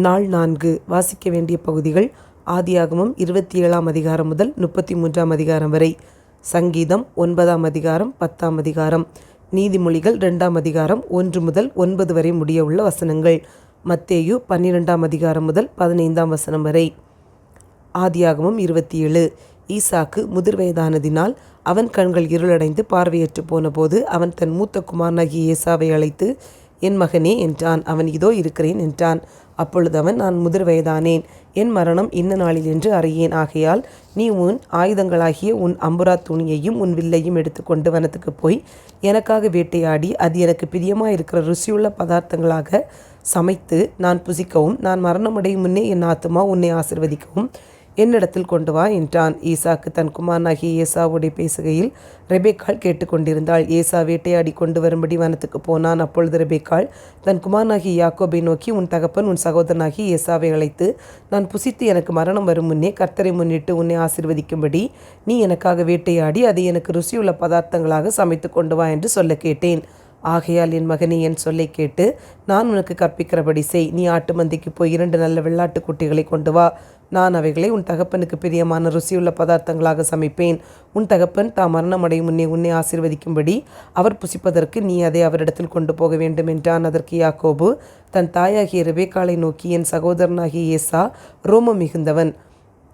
நாள் 4 வாசிக்க வேண்டிய பகுதிகள் ஆதியாகமம் 27ஆம் அதிகாரம் முதல் 33ஆம் அதிகாரம் வரை, சங்கீதம் 9ஆம் அதிகாரம் 10ஆம் அதிகாரம், நீதிமொழிகள் 2ஆம் அதிகாரம் 1 முதல் 9 வரை முடிய உள்ள வசனங்கள், மத்தேயு 12ஆம் அதிகாரம் முதல் 15ஆம் வசனம் வரை. ஆதியாகமம் 27. ஈசாக்கு முதிர் வயதானதினால் அவன் கண்கள் இருளடைந்து பார்வையற்று போனபோது அவன் தன் மூத்த குமாரனாகிய ஏசாவை அழைத்து, என் மகனே என்றான். அவன் இதோ இருக்கிறேன் என்றான். அப்பொழுது அவன், நான் முதிர் வயதானேன், என் மரணம் இன்ன நாளில் என்று அறியேன். ஆகையால் நீ உன் ஆயுதங்களாகிய உன் அம்புரா துணியையும் உன் வில்லையும் எடுத்துக்கொண்டு வனத்துக்கு போய் எனக்காக வேட்டையாடி அது எனக்கு பிரியமாயிருக்கிற ருசியுள்ள பதார்த்தங்களாக சமைத்து நான் புசிக்கவும், நான் மரணமடையும் முன்னே என் ஆத்துமா உன்னை ஆசிர்வதிக்கவும் என்னிடத்தில் கொண்டு வா என்றான். ஈசாக்கு தன் குமாரனாகிய ஏசாவோடு பேசுகையில் ரெபேக்காள் கேட்டுக்கொண்டிருந்தாள். ஏசா வேட்டையாடி கொண்டு வரும்படி வனத்துக்கு போனான். அப்பொழுது ரெபேக்காள் தன் குமாரனாகிய யாக்கோபை நோக்கி, உன் தகப்பன் உன் சகோதரனாகிய ஏசாவை அழைத்து, நான் புசித்து எனக்கு மரணம் வரும் முன்னே கர்த்தரை முன்னிட்டு உன்னை ஆசீர்வதிக்கும்படி நீ எனக்காக வேட்டையாடி அதை எனக்கு ருசியுள்ள பதார்த்தங்களாக சமைத்து கொண்டு வா என்று சொல்ல கேட்டேன். ஆகையால் என் மகனே, என் சொல்லை கேட்டு நான் உனக்கு கற்பிக்கிறபடி செய். நீ ஆட்டு மந்தைக்கு போய் 2 நல்ல வெள்ளாட்டு குட்டிகளை கொண்டு வா. நான் அவைகளை உன் தகப்பனுக்கு பிரியமான ருசியுள்ள பதார்த்தங்களாக சமைப்பேன். உன் தகப்பன் தாம் மரணமடையும் முன்னே உன்னை ஆசீர்வதிக்கும்படி அவர் புசிப்பதற்கு நீ அதை அவரிடத்தில் கொண்டு போக வேண்டும் என்றான். அதற்கு யாக்கோபு தன் தாயாகிய ரெபேக்காளை நோக்கி, என் சகோதரனாகிய ஏசா ரோமம் மிகுந்தவன்,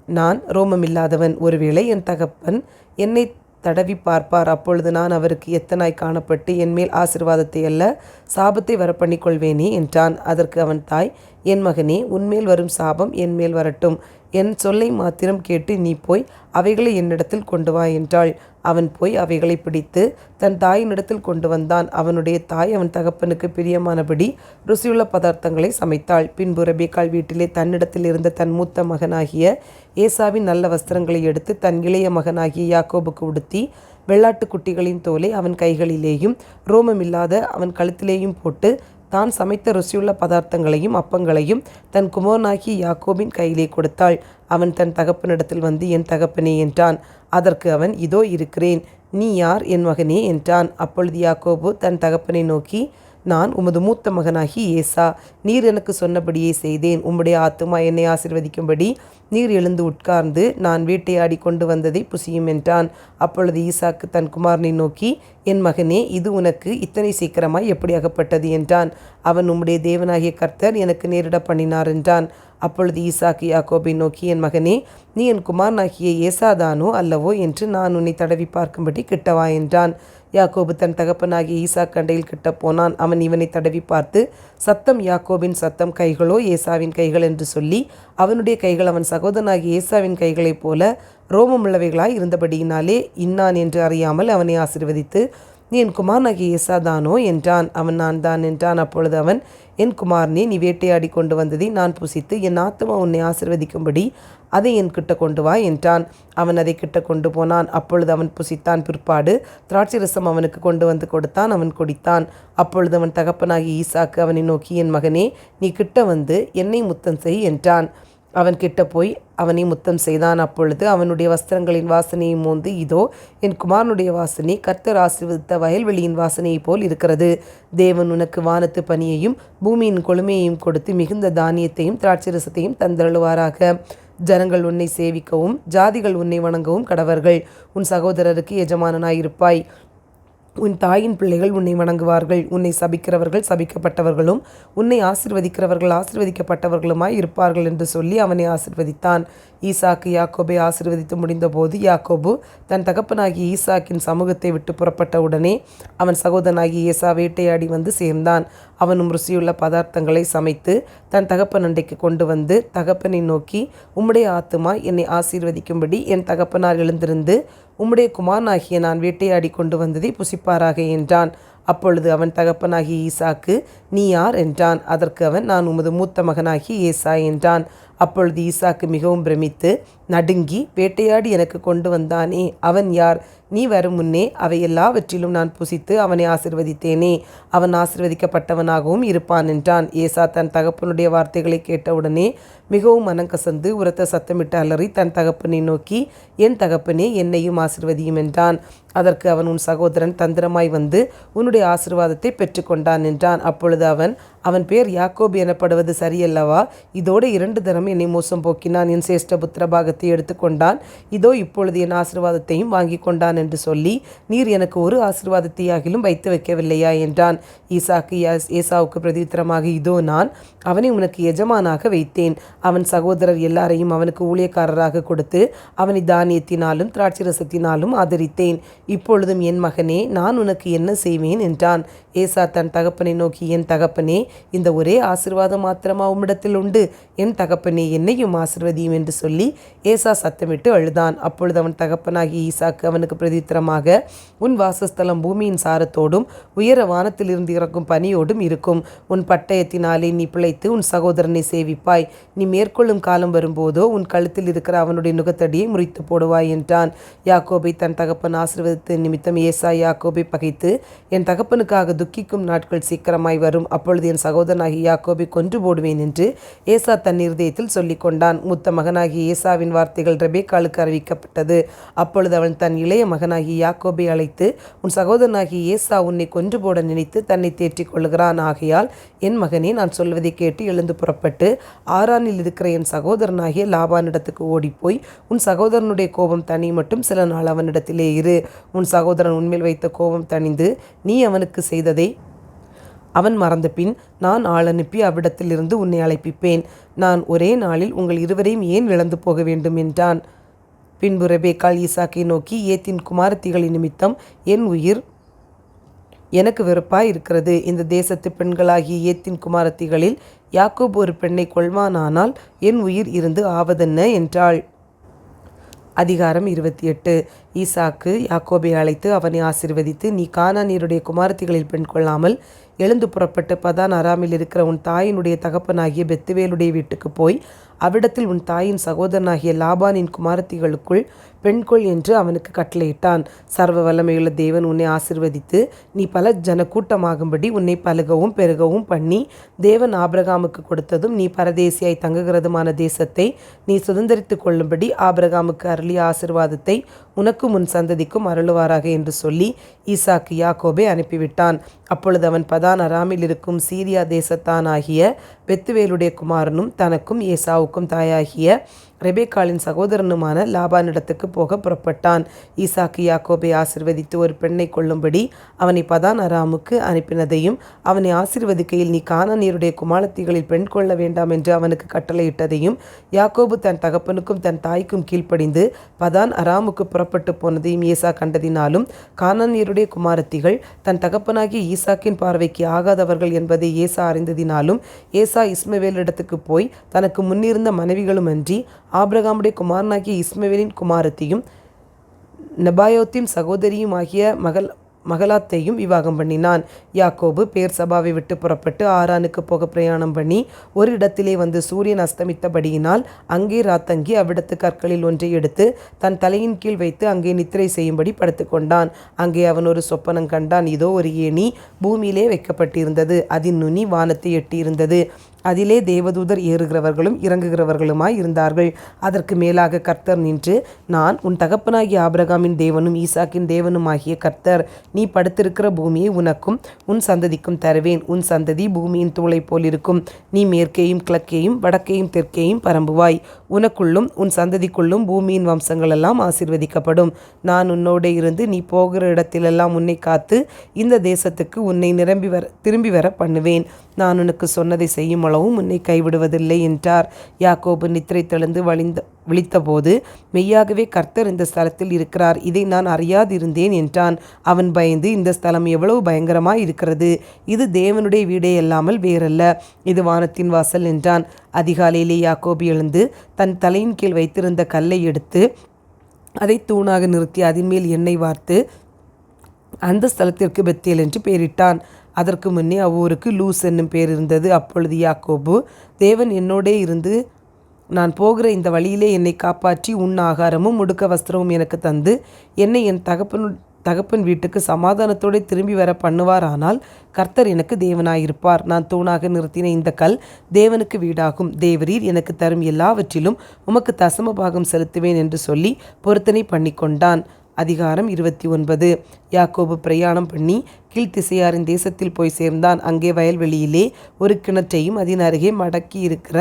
நான் ரோமமில்லாதவன். ஒருவேளை என் தகப்பன் என்னை தடவி பார்ப்பார். அப்பொழுது நான் அவருக்கு எத்தனாய் காணப்பட்டு என்மேல் ஆசீர்வாதத்தை அல்ல சாபத்தை வரப்பண்ணிக்கொள்வேனே என்றான். அதற்கு அவன் தாய், என் மகனே, உன்மேல் வரும் சாபம் என்மேல் வரட்டும். என் சொல்லை மாத்திரம் கேட்டு நீ போய் அவைகளை என்னிடத்தில் கொண்டு வா என்றாள். அவன் போய் அவைகளை பிடித்து தன் தாயினிடத்தில் கொண்டு வந்தான். அவனுடைய தாய் அவன் தகப்பனுக்கு பிரியமானபடி ருசியுள்ள பதார்த்தங்களை சமைத்தாள். பின்பு ரெபேக்காள் வீட்டிலே தன்னிடத்தில் இருந்த தன் மூத்த மகனாகிய ஏசாவின் நல்ல வஸ்திரங்களை எடுத்து தன் இளைய மகனாகிய யாக்கோபுக்கு உடுத்தி வெள்ளாட்டு குட்டிகளின் தோலை அவன் கைகளிலேயும் ரோமமில்லாத அவன் கழுத்திலேயும் போட்டு தான் சமைத்த ருசியுள்ள பதார்த்தங்களையும் அப்பங்களையும் தன் குமாரனாகிய யாக்கோபின் கையிலே கொடுத்தாள். அவன் தன் தகப்பனிடத்தில் வந்து, என் தகப்பனே என்றான். அதற்கு அவன், இதோ இருக்கிறேன், நீ யார் என் மகனே என்றான். அப்பொழுது யாக்கோபு தன் தகப்பனை நோக்கி, நான் உமது மூத்த மகனாகி ஏசா, நீர் எனக்கு சொன்னபடியே செய்தேன். உம்முடைய ஆத்துமா என்னை ஆசீர்வதிக்கும்படி நீர் எழுந்து உட்கார்ந்து நான் வேட்டையாடி கொண்டு வந்ததை புசியும் என்றான். அப்பொழுது ஈசாக்கு தன் குமாரனை நோக்கி, என் மகனே, இது உனக்கு இத்தனை சீக்கிரமாய் எப்படி அகப்பட்டது என்றான். அவன், உம்முடைய தேவனாகிய கர்த்தர் எனக்கு நேரிட பண்ணினார் என்றான். அப்பொழுது ஈசாக்கு யாக்கோபை நோக்கி, என் மகனே, நீ என் குமாரனாகிய ஏசாதானோ அல்லவோ என்று நான் உன்னை தடவி பார்க்கும்படி கிட்டவா என்றான். யாக்கோபு தன் தகப்பனாகிய ஈசாக்கு அண்டையில் கிட்ட போனான். அவன் இவனை தடவி பார்த்து, சத்தம் யாக்கோபின் சத்தம், கைகளோ ஏசாவின் கைகள் என்று சொல்லி, அவனுடைய கைகள் அவன் சகோதரனாகிய ஏசாவின் கைகளைப் போல ரோமமுள்ளவைகளாய் இருந்தபடியினாலே இன்னான் என்று அறியாமல் அவனை ஆசீர்வதித்து, நீ என் குமாரனாகிய ஏசாதானோ என்றான். அவன், நான் தான் என்றான். அப்பொழுது அவன், என் குமாரனே, நீ வேட்டையாடி கொண்டு வந்ததை நான் புசித்து என் ஆத்துமா உன்னை ஆசீர்வதிக்கும்படி அதை என் கிட்ட கொண்டு வா என்றான். அவன் அதை கிட்ட கொண்டு போனான். அப்பொழுது அவன் புசித்தான். பிற்பாடு திராட்சை ரசம் அவனுக்கு கொண்டு வந்து கொடுத்தான். அவன் குடித்தான். அப்பொழுது அவன் தகப்பனாகி ஈசாக்கு அவனை நோக்கி, என் மகனே, நீ கிட்ட வந்து என்னை முத்தம் செய் என்றான். அவன் கிட்ட போய் அவனை முத்தம் செய்தான். அப்பொழுது அவனுடைய வஸ்திரங்களின் வாசனையை மோந்து, இதோ என் குமாரனுடைய வாசனை கர்த்தர் ஆசீர்வதித்த வயல்வெளியின் வாசனையை போல் இருக்கிறது. தேவன் உனக்கு வானத்து பனியையும் பூமியின் கொழுமையையும் கொடுத்து மிகுந்த தானியத்தையும் திராட்சை ரசத்தையும் தந்தருளுவாராக. ஜனங்கள் உன்னை சேவிக்கவும் ஜாதிகள் உன்னை வணங்கவும் கடவர்கள். உன் சகோதரருக்கு எஜமானனாயிருப்பாய். உன் தாயின் பிள்ளைகள் உன்னை வணங்குவார்கள். உன்னை சபிக்கிறவர்கள் சபிக்கப்பட்டவர்களும் உன்னை ஆசீர்வதிக்கிறவர்கள் ஆசீர்வதிக்கப்பட்டவர்களுமாய் இருப்பார்கள் என்று சொல்லி அவனை ஆசீர்வதித்தான். ஈசாக்கு யாக்கோபை ஆசீர்வதித்து முடிந்தபோது யாக்கோபு தன் தகப்பனாகிய ஈசாக்கின் சமூகத்தை விட்டு புறப்பட்ட உடனே அவன் சகோதரனாகிய ஏசா வேட்டையாடி வந்து சேர்ந்தான். அவனும் ருசியுள்ள பதார்த்தங்களை சமைத்து தன் தகப்பன் அண்டைக்கு கொண்டு வந்து தகப்பனை நோக்கி, உம்முடைய ஆத்துமா என்னை ஆசீர்வதிக்கும்படி என் தகப்பனார் எழுந்திருந்து உம்முடைய குமாரனாகிய நான் வேட்டையாடி கொண்டு வந்ததை புசிப்பாராக என்றான். அப்பொழுது அவன் தகப்பனாகிய ஈசாக்கு, நீ யார் என்றான். அதற்கு அவன், நான் உமது மூத்த மகனாகி ஏசா என்றான். அப்பொழுது ஈசாக்கு மிகவும் பிரமித்து நடுங்கி, வேட்டையாடி எனக்கு கொண்டு வந்தானே, அவன் யார்? நீ வரும் முன்னே அவை எல்லாவற்றிலும் நான் புசித்து அவனை ஆசீர்வதித்தேனே, அவன் ஆசீர்வதிக்கப்பட்டவனாகவும் இருப்பான் என்றான். ஏசா தன் தகப்பனுடைய வார்த்தைகளை கேட்டவுடனே மிகவும் மனங்கசந்து உரத்த சத்தமிட்டு அலறி தன் தகப்பனை நோக்கி, என் தகப்பனே, என்னையும் ஆசீர்வதியும் என்றான். அதற்கு அவன், உன் சகோதரன் தந்திரமாய் வந்து உன்னுடைய ஆசீர்வாதத்தை பெற்றுக்கொண்டான் என்றான். அப்பொழுது அவன் பேர் யாக்கோபு எனப்படுவது சரியல்லவா? இதோடு 2 தரம் என்னை மோசம் போக்கினான். என் சேஷ்ட புத்திர பாகத்தை எடுத்துக்கொண்டான். இதோ இப்பொழுது என் ஆசீர்வாதத்தையும் வாங்கி கொண்டான் என்று சொல்லி, நீர் எனக்கு ஒரு ஆசீர்வாதத்தையாகிலும் வைத்து வைக்கவில்லையா என்றான். ஈசாக்கு ஏசாவுக்கு பிரதித்திரமாக, இதோ நான் அவனை உனக்கு எஜமானாக வைத்தேன். அவன் சகோதரர் எல்லாரையும் அவனுக்கு ஊழியக்காரராக கொடுத்து அவனை தானியத்தினாலும் திராட்சரசத்தினாலும் ஆதரித்தேன். இப்பொழுதும் என் மகனே, நான் உனக்கு என்ன செய்வேன் என்றான். ஏசா தன் தகப்பனை நோக்கி, என் தகப்பனே, இந்த ஒரே ஆசீர்வாதம் மாத்திரமா உம்மிடத்தில் உண்டு? என் தகப்பனே, என்னையும் ஆசீர்வதியும் என்று சொல்லி ஏசா சத்தமிட்டு அழுதான். அப்பொழுது அவன் தகப்பனாகி ஈசாக்கு அவனுக்கு பிரதித்திரமாக, உன் வாசஸ்தலம் பூமியின் சாரத்தோடும் உயர வானத்திலிருந்து இறக்கும் பனியோடும் இருக்கும். உன் பட்டயத்தினாலே நீ பிழைத்து உன் சகோதரனை சேவிப்பாய். நீ மேற்கொள்ளும் காலம் வரும்போதோ உன் கழுத்தில் இருக்கிற அவனுடைய நுகத்தடியை முறித்து போடுவாய் என்றான். யாக்கோபை தன் தகப்பன் ஆசீர்வதித்த நிமித்தம் ஏசா யாக்கோபை பகைத்து, என் தகப்பனுக்காக துக்கிக்கும் நாட்கள் சீக்கிரமாய் வரும், அப்பொழுது என் சகோதரனாகி யாக்கோபை கொன்று போடுவேன் என்று ஏசா தன் இருதயத்தில் சொல்லிக் கொண்டான். மூத்த மகனாகி ஏசாவின் வார்த்தைகள் ரெபேக்காளுக்கு அறிவிக்கப்பட்டது. அப்பொழுது அவன் தன் இளைய மகனாகி யாக்கோபை அழைத்து, உன் சகோதரனாகி ஏசா உன்னை கொன்று போட நினைத்து தன்னை தேற்றிக் கொள்ளுகிறான். ஆகையால் என் மகனே, நான் சொல்வதை கேட்டு எழுந்து புறப்பட்டு ஆரானில் இருக்கிற என் சகோதரனாகிய லாபானிடத்துக்கு ஓடிப்போய் உன் சகோதரனுடைய கோபம் தனி மட்டும் சில நாள் அவனிடத்திலே இரு. உன் சகோதரன் உன்மேல் வைத்த கோபம் தணிந்து நீ அவனுக்கு செய்ததை அவன் மறந்த பின் நான் ஆள் அனுப்பி அவ்விடத்திலிருந்து உன்னை அழைப்பிப்பேன். நான் ஒரே நாளில் உங்கள் இருவரையும் ஏன் இழந்து போக வேண்டும் என்றான். பின்பு ரெபேக்காள் ஈசாக்கை நோக்கி, ஏத்தின் குமாரத்திகளின் நிமித்தம் என் உயிர் எனக்கு வெறுப்பாய் இருக்கிறது. இந்த தேசத்து பெண்களாகிய ஏத்தின் குமாரத்திகளில் யாக்கோபு ஒரு பெண்ணை கொள்வானானால் என் உயிர் இருந்து ஆவதென்ன என்றாள். அதிகாரம் 28. ஈசாக்கு யாக்கோபை அழைத்து அவனை ஆசீர்வதித்து, நீ கானானியருடைய குமாரத்திகளில் பெண் கொள்ளாமல் எழுந்து புறப்பட்டு பதான் அராமில் இருக்கிற உன் தாயினுடைய தகப்பனாகிய பெத்துவேலுடைய வீட்டுக்கு போய் அவ்விடத்தில் உன் தாயின் சகோதரனாகிய லாபானின் குமாரத்திகளுக்குள் பெண்கொள் என்று அவனுக்கு கட்டளையிட்டான். சர்வ வல்லமையுள்ள தேவன் உன்னை ஆசீர்வதித்து நீ பல ஜன கூட்டமாகும்படி உன்னை பலுகவும் பெருகவும் பண்ணி, தேவன் ஆபிரகாமுக்கு கொடுத்ததும் நீ பரதேசியாய் தங்குகிறதுமான தேசத்தை நீ சுதந்தரித்து கொள்ளும்படி ஆபிரகாமுக்கு அருளிய ஆசீர்வாதத்தை உனக்கும் உன் சந்ததிக்கும் அருளுவாராக என்று சொல்லி ஈசாக்கு யாக்கோபை அனுப்பிவிட்டான். அப்பொழுது அவன் பதான் அராமில் இருக்கும் சீரியா தேசத்தானாகிய பெத்துவேலுடைய குமாரனும் தனக்கும் ஏசாவுக்கும் தாயாகிய ரெபேக்காளின் சகோதரனுமான லாபானிடத்துக்கு போக புறப்பட்டான். ஈசாக்கு யாக்கோபை ஆசீர்வதித்து ஒரு பெண்ணை கொள்ளும்படி அவனை பதான் அராமுக்கு அனுப்பினதையும், அவனை ஆசீர்வதிக்கையில் நீ கானானியருடைய குமாரத்திகளில் பெண் கொள்ள வேண்டாம் என்று அவனுக்கு கட்டளையிட்டதையும், யாக்கோபு தன் தகப்பனுக்கும் தன் தாய்க்கும் கீழ்ப்படிந்து பதான் அராமுக்கு புறப்பட்டு போனதையும் ஏசா கண்டதினாலும், கானானியருடைய குமாரத்திகள் தன் தகப்பனாகிய ஈசாக்கின் பார்வைக்கு ஆகாதவர்கள் என்பதை ஏசா அறிந்ததினாலும், ஏசா இஸ்மவேலிடத்துக்கு போய் தனக்கு முன்னிருந்த மனைவிகளும் அன்றி ஆபிரகாமுடைய குமாரனாகிய இஸ்மவேலின் குமாரத்தையும் நெபாயோத்தின் சகோதரியும் ஆகிய மகலாத்தையும் விவாகம் பண்ணினான். யாக்கோபு பேர் சபாவை விட்டு புறப்பட்டு ஆரானுக்கு போக பிரயாணம் பண்ணி ஒரு இடத்திலே வந்து சூரியன் அஸ்தமித்தபடியினால் அங்கே ராத்தங்கி அவ்விடத்து கற்களில் ஒன்றை எடுத்து தன் தலையின் கீழ் வைத்து அங்கே நித்திரை செய்யும்படி படுத்து கொண்டான். அங்கே அவன் ஒரு சொப்பனம் கண்டான். இதோ ஒரு ஏணி பூமியிலே வைக்கப்பட்டிருந்தது. அதன் நுனி வானத்தை எட்டியிருந்தது. அதிலே தேவதூதர் ஏறுகிறவர்களும் இறங்குகிறவர்களுமாய் இருந்தார்கள். அதற்கு மேலாக கர்த்தர் நின்று, நான் உன் தகப்பனாகிய ஆபிரகாமின் தேவனும் ஈசாக்கின் தேவனுமாகிய கர்த்தர். நீ படுத்திருக்கிற பூமியை உனக்கும் உன் சந்ததிக்கும் தருவேன். உன் சந்ததி பூமியின் தூளை போல் இருக்கும். நீ மேற்கேயும் கிழக்கேயும் வடக்கேயும் தெற்கேயும் பரம்புவாய். உனக்குள்ளும் உன் சந்ததிக்குள்ளும் பூமியின் வம்சங்கள் எல்லாம் ஆசீர்வதிக்கப்படும். நான் உன்னோடு இருந்து நீ போகிற இடத்திலெல்லாம் உன்னை காத்து இந்த தேசத்துக்கு உன்னை திரும்பி வர பண்ணுவேன். நான் உனக்கு சொன்னதை செய்யும் அளவும் உன்னை கைவிடுவதில்லை என்றார். யாக்கோபு நித்திரை தெளிந்து விழித்தபோது, மெய்யாகவே கர்த்தர் இந்த ஸ்தலத்தில் இருக்கிறார், இதை நான் அறியாதிருந்தேன் என்றான். அவன் பயந்து, இந்த ஸ்தலம் எவ்வளவு பயங்கரமாய் இருக்கிறது, இது தேவனுடைய வீடே அல்லாமல் வேறல்ல, இது வானத்தின் வாசல் என்றான். அதிகாலையிலே யாக்கோபு எழுந்து தன் தலையின் கீழ் வைத்திருந்த கல்லை எடுத்து அதை தூணாக நிறுத்தி அதன் மேல் எண்ணெய் வார்த்து அந்த ஸ்தலத்திற்கு பெத்தேல் என்று பெயரிட்டான். அதற்கு முன்னே அவ்வூருக்கு லூஸ் என்னும் பேர் இருந்தது. அப்பொழுது யாக்கோபு, தேவன் என்னோடே இருந்து நான் போகிற இந்த வழியிலே என்னை காப்பாற்றி உன் ஆகாரமும் உடுக்க வஸ்திரமும் எனக்கு தந்து என்னை என் தகப்பன் வீட்டுக்கு சமாதானத்தோடு திரும்பி வர பண்ணுவாரானால் கர்த்தர் எனக்கு தேவனாயிருப்பார். நான் தூணாக நிறுத்தின இந்த கல் தேவனுக்கு வீடாகும். தேவரீர் எனக்கு தரும் எல்லாவற்றிலும் உமக்கு தசம பாகம் செலுத்துவேன் என்று சொல்லி பொருத்தனை பண்ணி கொண்டான். அதிகாரம் 29. யாக்கோபு பிரயாணம் பண்ணி கீழ்த்திசையாரின் தேசத்தில் போய் சேர்ந்தான். அங்கே வயல்வெளியிலே ஒரு கிணற்றையும் அதன் அருகே மடக்கி இருக்கிற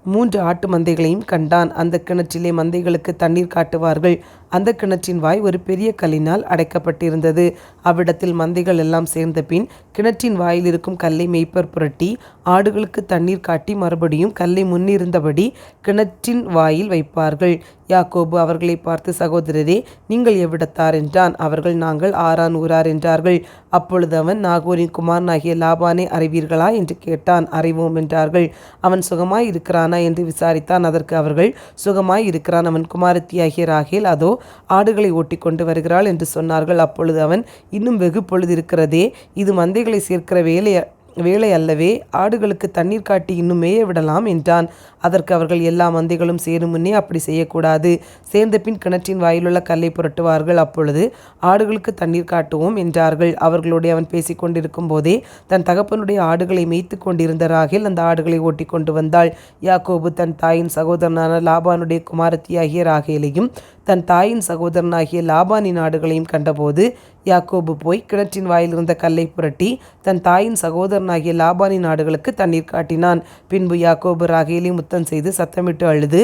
3 ஆட்டு மந்தைகளையும் கண்டான். அந்த கிணற்றிலே மந்தைகளுக்கு தண்ணீர் காட்டுவார்கள். அந்த கிணற்றின் வாய் ஒரு பெரிய கல்லினால் அடைக்கப்பட்டிருந்தது. அவ்விடத்தில் மந்தைகள் எல்லாம் சேர்ந்த பின் கிணற்றின் வாயில் இருக்கும் கல்லை மேய்ப்பர் புரட்டி ஆடுகளுக்கு தண்ணீர் காட்டி மறுபடியும் கல்லை முன்னிருந்தபடி கிணற்றின் வாயில் வைப்பார்கள். யாக்கோபு அவர்களை பார்த்து, சகோதரரே, நீங்கள் எவ்விடத்தார் என்றான். அவர்கள், நாங்கள் ஆரான் ஊரார் என்றார்கள். அப்பொழுது அவன், நாகோரின் குமாரனாகிய லாபானை அறிவீர்களா என்று கேட்டான். அறிவோம் என்றார்கள். அவன் சுகமாய் இருக்கிறானா என்று விசாரித்தான். அதற்கு அவர்கள், சுகமாய் இருக்கிறான். அவன் குமாரத்தியாகிய ராகேல் அதோ ஆடுகளை ஓட்டி கொண்டு வருகிறாள் என்று சொன்னார்கள். அப்பொழுது அவன், இன்னும் வெகு பொழுது இருக்கிறதே, இது மந்தைகளை சேர்க்கிற வேலை அல்லவே, ஆடுகளுக்கு தண்ணீர் காட்டி இன்னும் மேய விடலாம் என்றான். அதற்கு அவர்கள், எல்லா மந்தைகளும் சேரும் முன்னே அப்படி செய்யக்கூடாது. சேர்ந்த பின் கிணற்றின் வாயிலுள்ள கல்லை புரட்டுவார்கள். அப்பொழுது ஆடுகளுக்கு தண்ணீர் காட்டுவோம் என்றார்கள். அவர்களோடு அவன் பேசி கொண்டிருக்கும் போதே தன் தகப்பனுடைய ஆடுகளை மேய்த்து கொண்டிருந்த ராகேல் அந்த ஆடுகளை ஓட்டி கொண்டு வந்தாள். யாக்கோபு தன் தாயின் சகோதரனான லாபானுடைய குமாரத்தியாகிய ராகேலையும் தன் தாயின் சகோதரனாகிய லாபானின் ஆடுகளையும் கண்டபோது யாக்கோபு போய் கிணற்றின் வாயிலிருந்த கல்லை புரட்டி தன் தாயின் சகோதரனாகிய லாபானின் ஆடுகளுக்கு தண்ணீர் காட்டினான். பின்பு யாக்கோபு ராகேலை முத்தம் செய்து சத்தமிட்டு அழுது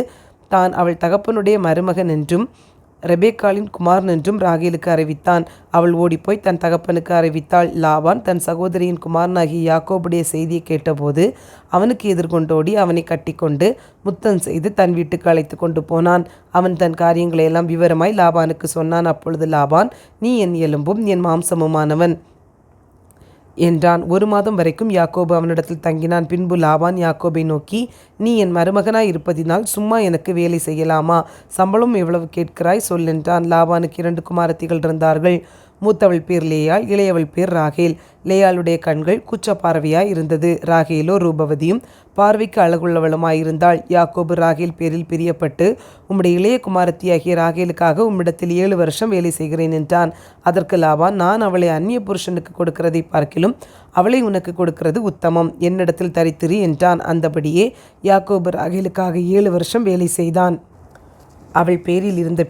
தான் அவள் தகப்பனுடைய மருமகன் என்றும் ரெபேக்காளின் குமாரன் என்றும் ராகேலுக்கு அறிவித்தான். அவள் ஓடிப்போய் தன் தகப்பனுக்கு அறிவித்தாள். லாபான் தன் சகோதரியின் குமாரனாகிய யாக்கோபுடைய செய்தியை கேட்டபோது அவனுக்கு எதிர்கொண்டோடி அவனை கட்டிக்கொண்டு முத்தம் செய்து தன் வீட்டுக்கு அழைத்து கொண்டு போனான். அவன் தன் காரியங்களை எல்லாம் விவரமாய் லாபானுக்கு சொன்னான். அப்பொழுது லாபான், நீ என் எலும்பும் என் மாம்சமுமானவன் என்றான். 1 மாதம் வரைக்கும் யாக்கோபு அவனிடத்தில் தங்கினான். பின்பு லாபான் யாக்கோபை நோக்கி, நீ என் மருமகனாய் இருப்பதினால் சும்மா எனக்கு வேலை செய்யலாமா? சம்பளம் எவ்வளவு கேட்கிறாய் சொல் என்றான். லாபானுக்கு 2 குமாரத்திகள் இருந்தார்கள். மூத்தவள் பேர் லேயாள், இளையவள் பேர் ராகேல். லேயாளுடைய கண்கள் கூச்சப்பார்வையாய் இருந்தது. ராகேலோ ரூபவதியும் பார்வைக்கு அழகுள்ளவளுமாயிருந்தாள். யாக்கோபு ராகேல் பேரில் பிரியப்பட்டு, உம்முடைய இளைய குமாரத்தியாகிய ராகேலுக்காக உம்மிடத்தில் 7 வருஷம் வேலை செய்கிறேன் என்றான். அதற்கு லாபான், நான் அவளை அந்நிய புருஷனுக்கு கொடுக்கிறதை பார்க்கிலும் அவளை உனக்கு கொடுக்கிறது உத்தமம். என்னிடத்தில் தரித்திரு என்றான். அந்தபடியே யாக்கோபு ராகேலுக்காக 7 வருஷம் வேலை செய்தான். அவள் பேரில் இருந்த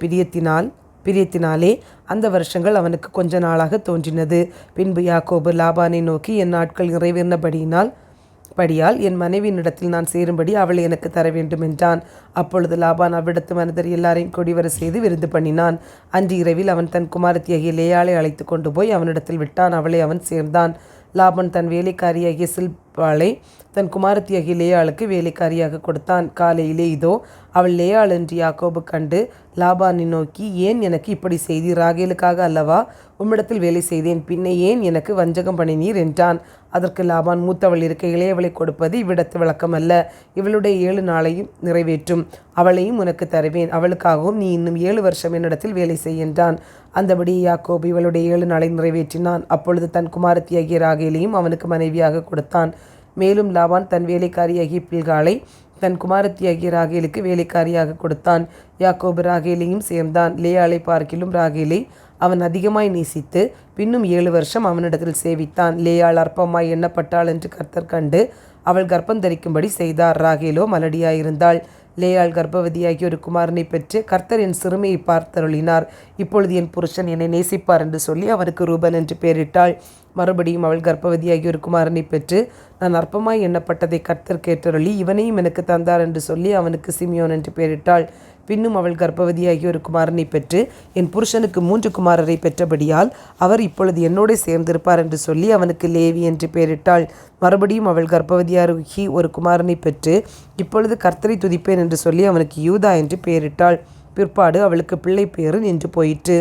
பிரியத்தினாலே அந்த வருஷங்கள் அவனுக்கு கொஞ்ச நாளாக தோன்றினது. பின்பு யாக்கோபு லாபானை நோக்கி, என் நாட்கள் நிறைவேறினபடியால் என் மனைவியினிடத்தில் நான் சேரும்படி அவளை எனக்கு தர வேண்டும் என்றான். அப்பொழுது லாபான் அவ்விடத்து மனிதர் எல்லாரையும் கொடிவர செய்து விருந்து பண்ணினான். அன்று இரவில் அவன் தன் குமாரத்தியாகிய லேயாளை அழைத்து கொண்டு போய் அவனிடத்தில் விட்டான். அவளை அவன் சேர்ந்தான். லாபான் தன் வேலைக்காரியாகிய சில்பாளை தன் குமாரத்தியாகிய லேயாளுக்கு வேலைக்காரியாக கொடுத்தான். காலையிலே இதோ அவள் லேயாள் என்று யாக்கோபு கண்டு லாபானை நோக்கி, ஏன் எனக்கு இப்படி செய்தீர்? ராகேலுக்காக அல்லவா உம்மிடத்தில் வேலை செய்தேன், பின்னே ஏன் எனக்கு வஞ்சகம் பண்ணினீர் என்றான். அதற்கு லாபான், மூத்தவள் இருக்க இளையவளை கொடுப்பது இவ்விடத்து வழக்கமல்ல. இவளுடைய 7 நாளையும் நிறைவேற்றும். அவளையும் உனக்கு தருவேன். அவளுக்காகவும் நீ இன்னும் 7 வருஷம் என்னிடத்தில் வேலை செய் என்றான். அந்தபடி யாக்கோபு இவளுடைய 7 நாளை நிறைவேற்றினான். அப்பொழுது தன் குமாரத்தியாகிய ராகேலையும் அவனுக்கு மனைவியாக கொடுத்தான். மேலும் லாபான் தன் வேலைக்காரியாகிய பில்காளை தன் குமாரத்தியாகிய ராகேலுக்கு வேலைக்காரியாக கொடுத்தான். யாக்கோபு ராகேலையும் சேர்ந்தான். லேயாளை பார்க்கிலும் ராகேலை அவன் அதிகமாய் நேசித்து பின்னும் 7 வருஷம் அவனிடத்தில் சேவித்தான். லேயாள் அற்பமாய் எண்ணப்பட்டாள் என்று கர்த்தர் கண்டு அவள் கர்ப்பம் தரிக்கும்படி செய்தார். ராகேலோ மலடியாயிருந்தாள். லேயாள் கர்ப்பவதியாகி ஒரு குமாரனை பெற்று, கர்த்தர் என் சிறுமையை பார்த்தருளினார், இப்பொழுது என் புருஷன் என்னை நேசிப்பார் என்று சொல்லி அவனுக்கு ரூபன் என்று பெயரிட்டாள். மறுபடியும் அவள் கர்ப்பவதியாகி ஒரு குமாரனை பெற்று, நான் அற்பமாய் எண்ணப்பட்டதை கர்த்தர் கேட்டருளி இவனையும் எனக்கு தந்தார் என்று சொல்லி அவனுக்கு சிமியோன் என்று பெயரிட்டாள். பின்னும் அவள் கர்ப்பவதியாகி ஒரு குமாரனை பெற்று, என் புருஷனுக்கு 3 குமாரரை பெற்றபடியால் அவர் இப்பொழுது என்னோட சேர்ந்திருப்பார் என்று சொல்லி அவனுக்கு லேவி என்று பெயரிட்டாள். மறுபடியும் அவள் கர்ப்பவதியாகி ஒரு குமாரனை பெற்று, இப்பொழுது கர்த்தரை துதிப்பேன் என்று சொல்லி அவனுக்கு யூதா என்று பெயரிட்டாள். பிற்பாடு அவளுக்கு பிள்ளை பேறு நின்று போயிற்று.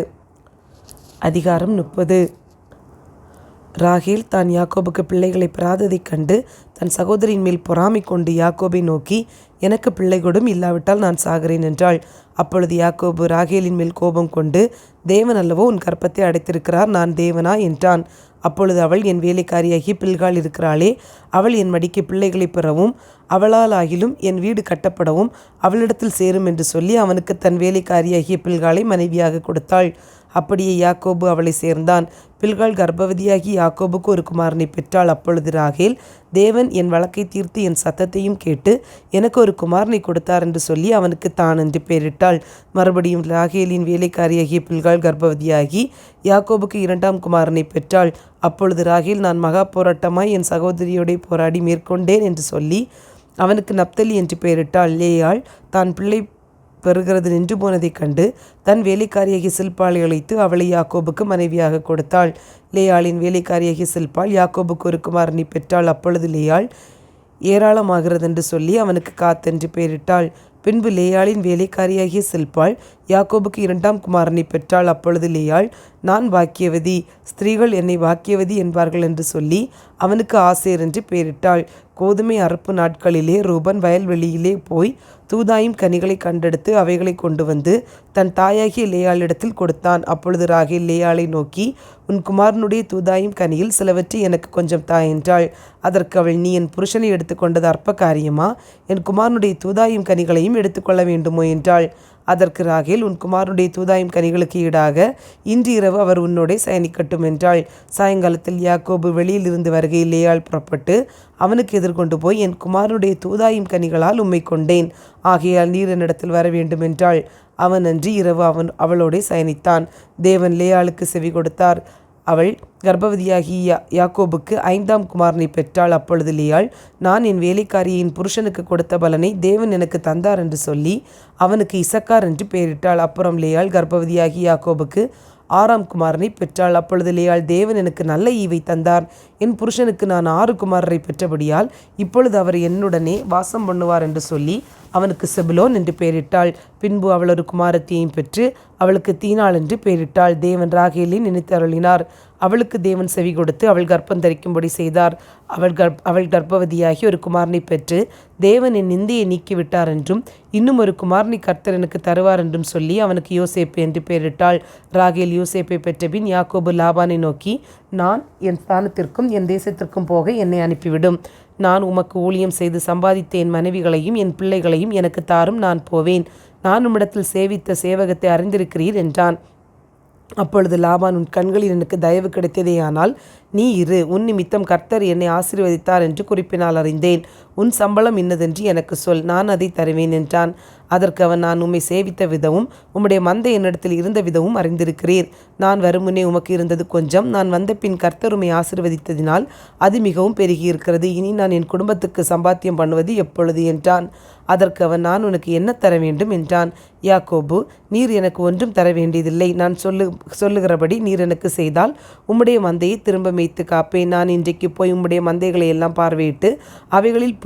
அதிகாரம் 30. ராகேல் தான் யாக்கோபுக்கு பிள்ளைகளை பெறாததைக் கண்டு தன் சகோதரின் மேல் பொறாமை கொண்டு யாக்கோபை நோக்கி, எனக்கு பிள்ளை கொடும், இல்லாவிட்டால் நான் சாகிறேன் என்றாள். அப்பொழுது யாக்கோபு ராகேலின் மேல் கோபம் கொண்டு, தேவன் அல்லவோ உன் கற்பத்தை அடைத்திருக்கிறார், நான் தேவனா என்றான். அப்பொழுது அவள், என் வேலைக்காரியாகி பில்காள் இருக்கிறாளே, அவள் என் மடிக்கு பிள்ளைகளை பெறவும் அவளால் ஆகிலும் என் வீடு கட்டப்படவும் அவளிடத்தில் சேரும் என்று சொல்லி அவனுக்கு தன் வேலைக்காரியாகிய பில்காளை மனைவியாக கொடுத்தாள். அப்படியே யாக்கோபு அவளை சேர்ந்தான். பில்காள் கர்ப்பவதியாகி யாக்கோபுக்கு ஒரு குமாரனை பெற்றாள். அப்பொழுது ராகேல், தேவன் என் வழக்கை தீர்த்து என் சத்தத்தையும் கேட்டு எனக்கு ஒரு குமாரனை கொடுத்தார் என்று சொல்லி அவனுக்கு தான் என்று பெயரிட்டாள். மறுபடியும் ராகேலின் வேலைக்காரியாகிய பில்காள் கர்ப்பவதியாகி யாக்கோபுக்கு 2ஆம் குமாரனை பெற்றாள். அப்பொழுது ராகேல், நான் மகா போராட்டமாய் என் சகோதரியோட போராடி மேற்கொண்டேன் என்று சொல்லி அவனுக்கு நப்தலி என்று பெயரிட்டாள். லேயாள் தான் பிள்ளை பெறுகிறது நின்று போனதைக் கண்டு தன் வேலைக்காரியாகிய சில்பாளை அழைத்து அவளை யாக்கோபுக்கு மனைவியாக கொடுத்தாள். லேயாளின் வேலைக்காரியாகிய சில்பாள் யாக்கோபுக்கு ஒரு குமாரனை பெற்றாள். அப்பொழுது லேயாள் ஏராளமாகிறது என்று சொல்லி அவனுக்கு காத் என்று பெயரிட்டாள். பின்பு லேயாளின் வேலைக்காரியாகிய சில்பாள் யாக்கோபுக்கு 2ஆம் குமாரனை பெற்றாள். அப்பொழுது லேயாள், நான் பாக்கியவதி, ஸ்திரீகள் என்னை பாக்கியவதி என்பார்கள் என்று சொல்லி அவனுக்கு ஆசேர் என்று பெயரிட்டாள். கோதுமை அறுப்பு நாட்களிலே ரூபன் வயல்வெளியிலே போய் தூதாயும் கனிகளை கண்டெடுத்து அவைகளை கொண்டு வந்து தன் தாயாகிய லேயாளிடத்தில் கொடுத்தான். அப்பொழுது ராகேல் லேயாளை நோக்கி, உன் குமாரனுடைய தூதாயும் கனியில் சிலவற்றை எனக்கு கொஞ்சம் தா என்றாள். அதற்கு அவள், நீ என் புருஷனை எடுத்துக்கொண்டது அற்ப காரியமா? என் குமாரனுடைய தூதாயும் கனிகளையும் எடுத்துக்கொள்ள வேண்டுமோ என்றாள். அதற்கு ராகேல், உன் குமாரனுடைய தூதாயும் கனிகளுக்கு ஈடாக இன்று இரவு அவர் உன்னோடே சயனிக்கட்டும் என்றாள். சாயங்காலத்தில் யாக்கோபு வெளியிலிருந்து வருகையில் லேயாள் புறப்பட்டு அவனுக்கு எதிர்கொண்டு போய், என் குமாரனுடைய தூதாயும் கனிகளால் உம்மை கொண்டேன், ஆகையால் நீர் என்னிடத்தில் வர வேண்டும் என்றாள். அவன் அன்று இரவு அவளோடே சயனித்தான். தேவன் லேயாளுக்கு செவி கொடுத்தார். அவள் கர்ப்பவதியாகி யாக்கோபுக்கு 5ஆம் குமாரனை பெற்றாள். அப்பொழுது லேயாள், நான் என் வேலைக்காரியின் புருஷனுக்கு கொடுத்த பலனை தேவன் எனக்கு தந்தார் என்று சொல்லி அவனுக்கு இசக்கார் என்று பெயரிட்டாள். அப்புறம் லேயாள் கர்ப்பவதியாகி யாக்கோபுக்கு 6ஆம் குமாரனை பெற்றாள். அப்பொழுது லேயாள், தேவன் எனக்கு நல்ல ஈவை தந்தார், என் புருஷனுக்கு நான் 6 குமாரரை பெற்றபடியால் இப்பொழுது அவர் என்னுடனே வாசம் பண்ணுவார் என்று சொல்லி அவனுக்கு செபுலோன் என்று பெயரிட்டாள். பின்பு அவள் ஒரு குமாரத்தியையும் பெற்று அவளுக்கு தீனாள் என்று பெயரிட்டாள். தேவன் ராகேலை நினைத்து அருளினார். அவளுக்கு தேவன் செவி கொடுத்து அவள் கர்ப்பம் தரிக்கும்படி செய்தார். அவள் கர்ப்பவதியாகி ஒரு குமாரனை பெற்று தேவன் என் நிந்தையை நீக்கிவிட்டார் என்றும் இன்னும் ஒரு குமாரனை கர்த்தர் எனக்கு தருவார் என்றும் சொல்லி அவனுக்கு யோசேப்பு என்று பெயரிட்டாள். ராகேல் யோசேப்பை பெற்றபின் யாக்கோபு லாபானை நோக்கி, நான் என் ஸ்தானத்திற்கும் என் தேசத்திற்கும் போக என்னை அனுப்பிவிடும். நான் உமக்கு ஊழியம் செய்து சம்பாதித்த என் மனைவிகளையும் என் பிள்ளைகளையும் எனக்கு தாரும், நான் போவேன். நான் உம்மிடத்தில் சேவித்த சேவகத்தை அறிந்திருக்கிறீர் என்றான். அப்பொழுது லாபான், உன் கண்களில் எனக்கு தயவு கிடைத்ததேயானால் நீ இரு, உன் நிமித்தம் கர்த்தர் என்னை ஆசீர்வதித்தார் என்று குறிப்பினால் அறிந்தேன். உன் சம்பளம் இன்னதென்று எனக்கு சொல், நான் அதை தருவேன் என்றான். அதற்கு அவன், நான் உம்மை சேவித்த விதமும் உம்முடைய மந்தை என்னிடத்தில் இருந்த விதமும் அறிந்திருக்கிறீர். நான் வருமுன்னே உமக்கு இருந்தது கொஞ்சம், நான் வந்த பின் கர்த்தர் உம்மை ஆசீர்வதித்ததினால் அது மிகவும் பெருகியிருக்கிறது. இனி நான் என் குடும்பத்துக்கு சம்பாத்தியம் பண்ணுவது எப்பொழுது என்றான். அதற்கு அவன், நான் உனக்கு என்ன தர வேண்டும் என்றான். யாக்கோபு, நீர் எனக்கு ஒன்றும் தர வேண்டியதில்லை, நான் சொல்லுகிறபடி நீர் எனக்கு செய்தால் உம்முடைய மந்தையை திரும்ப மேய்த்து காப்பேன். நான் இன்றைக்கு போய் உம்முடைய மந்தைகளை எல்லாம் பார்வையிட்டு அவைகளில்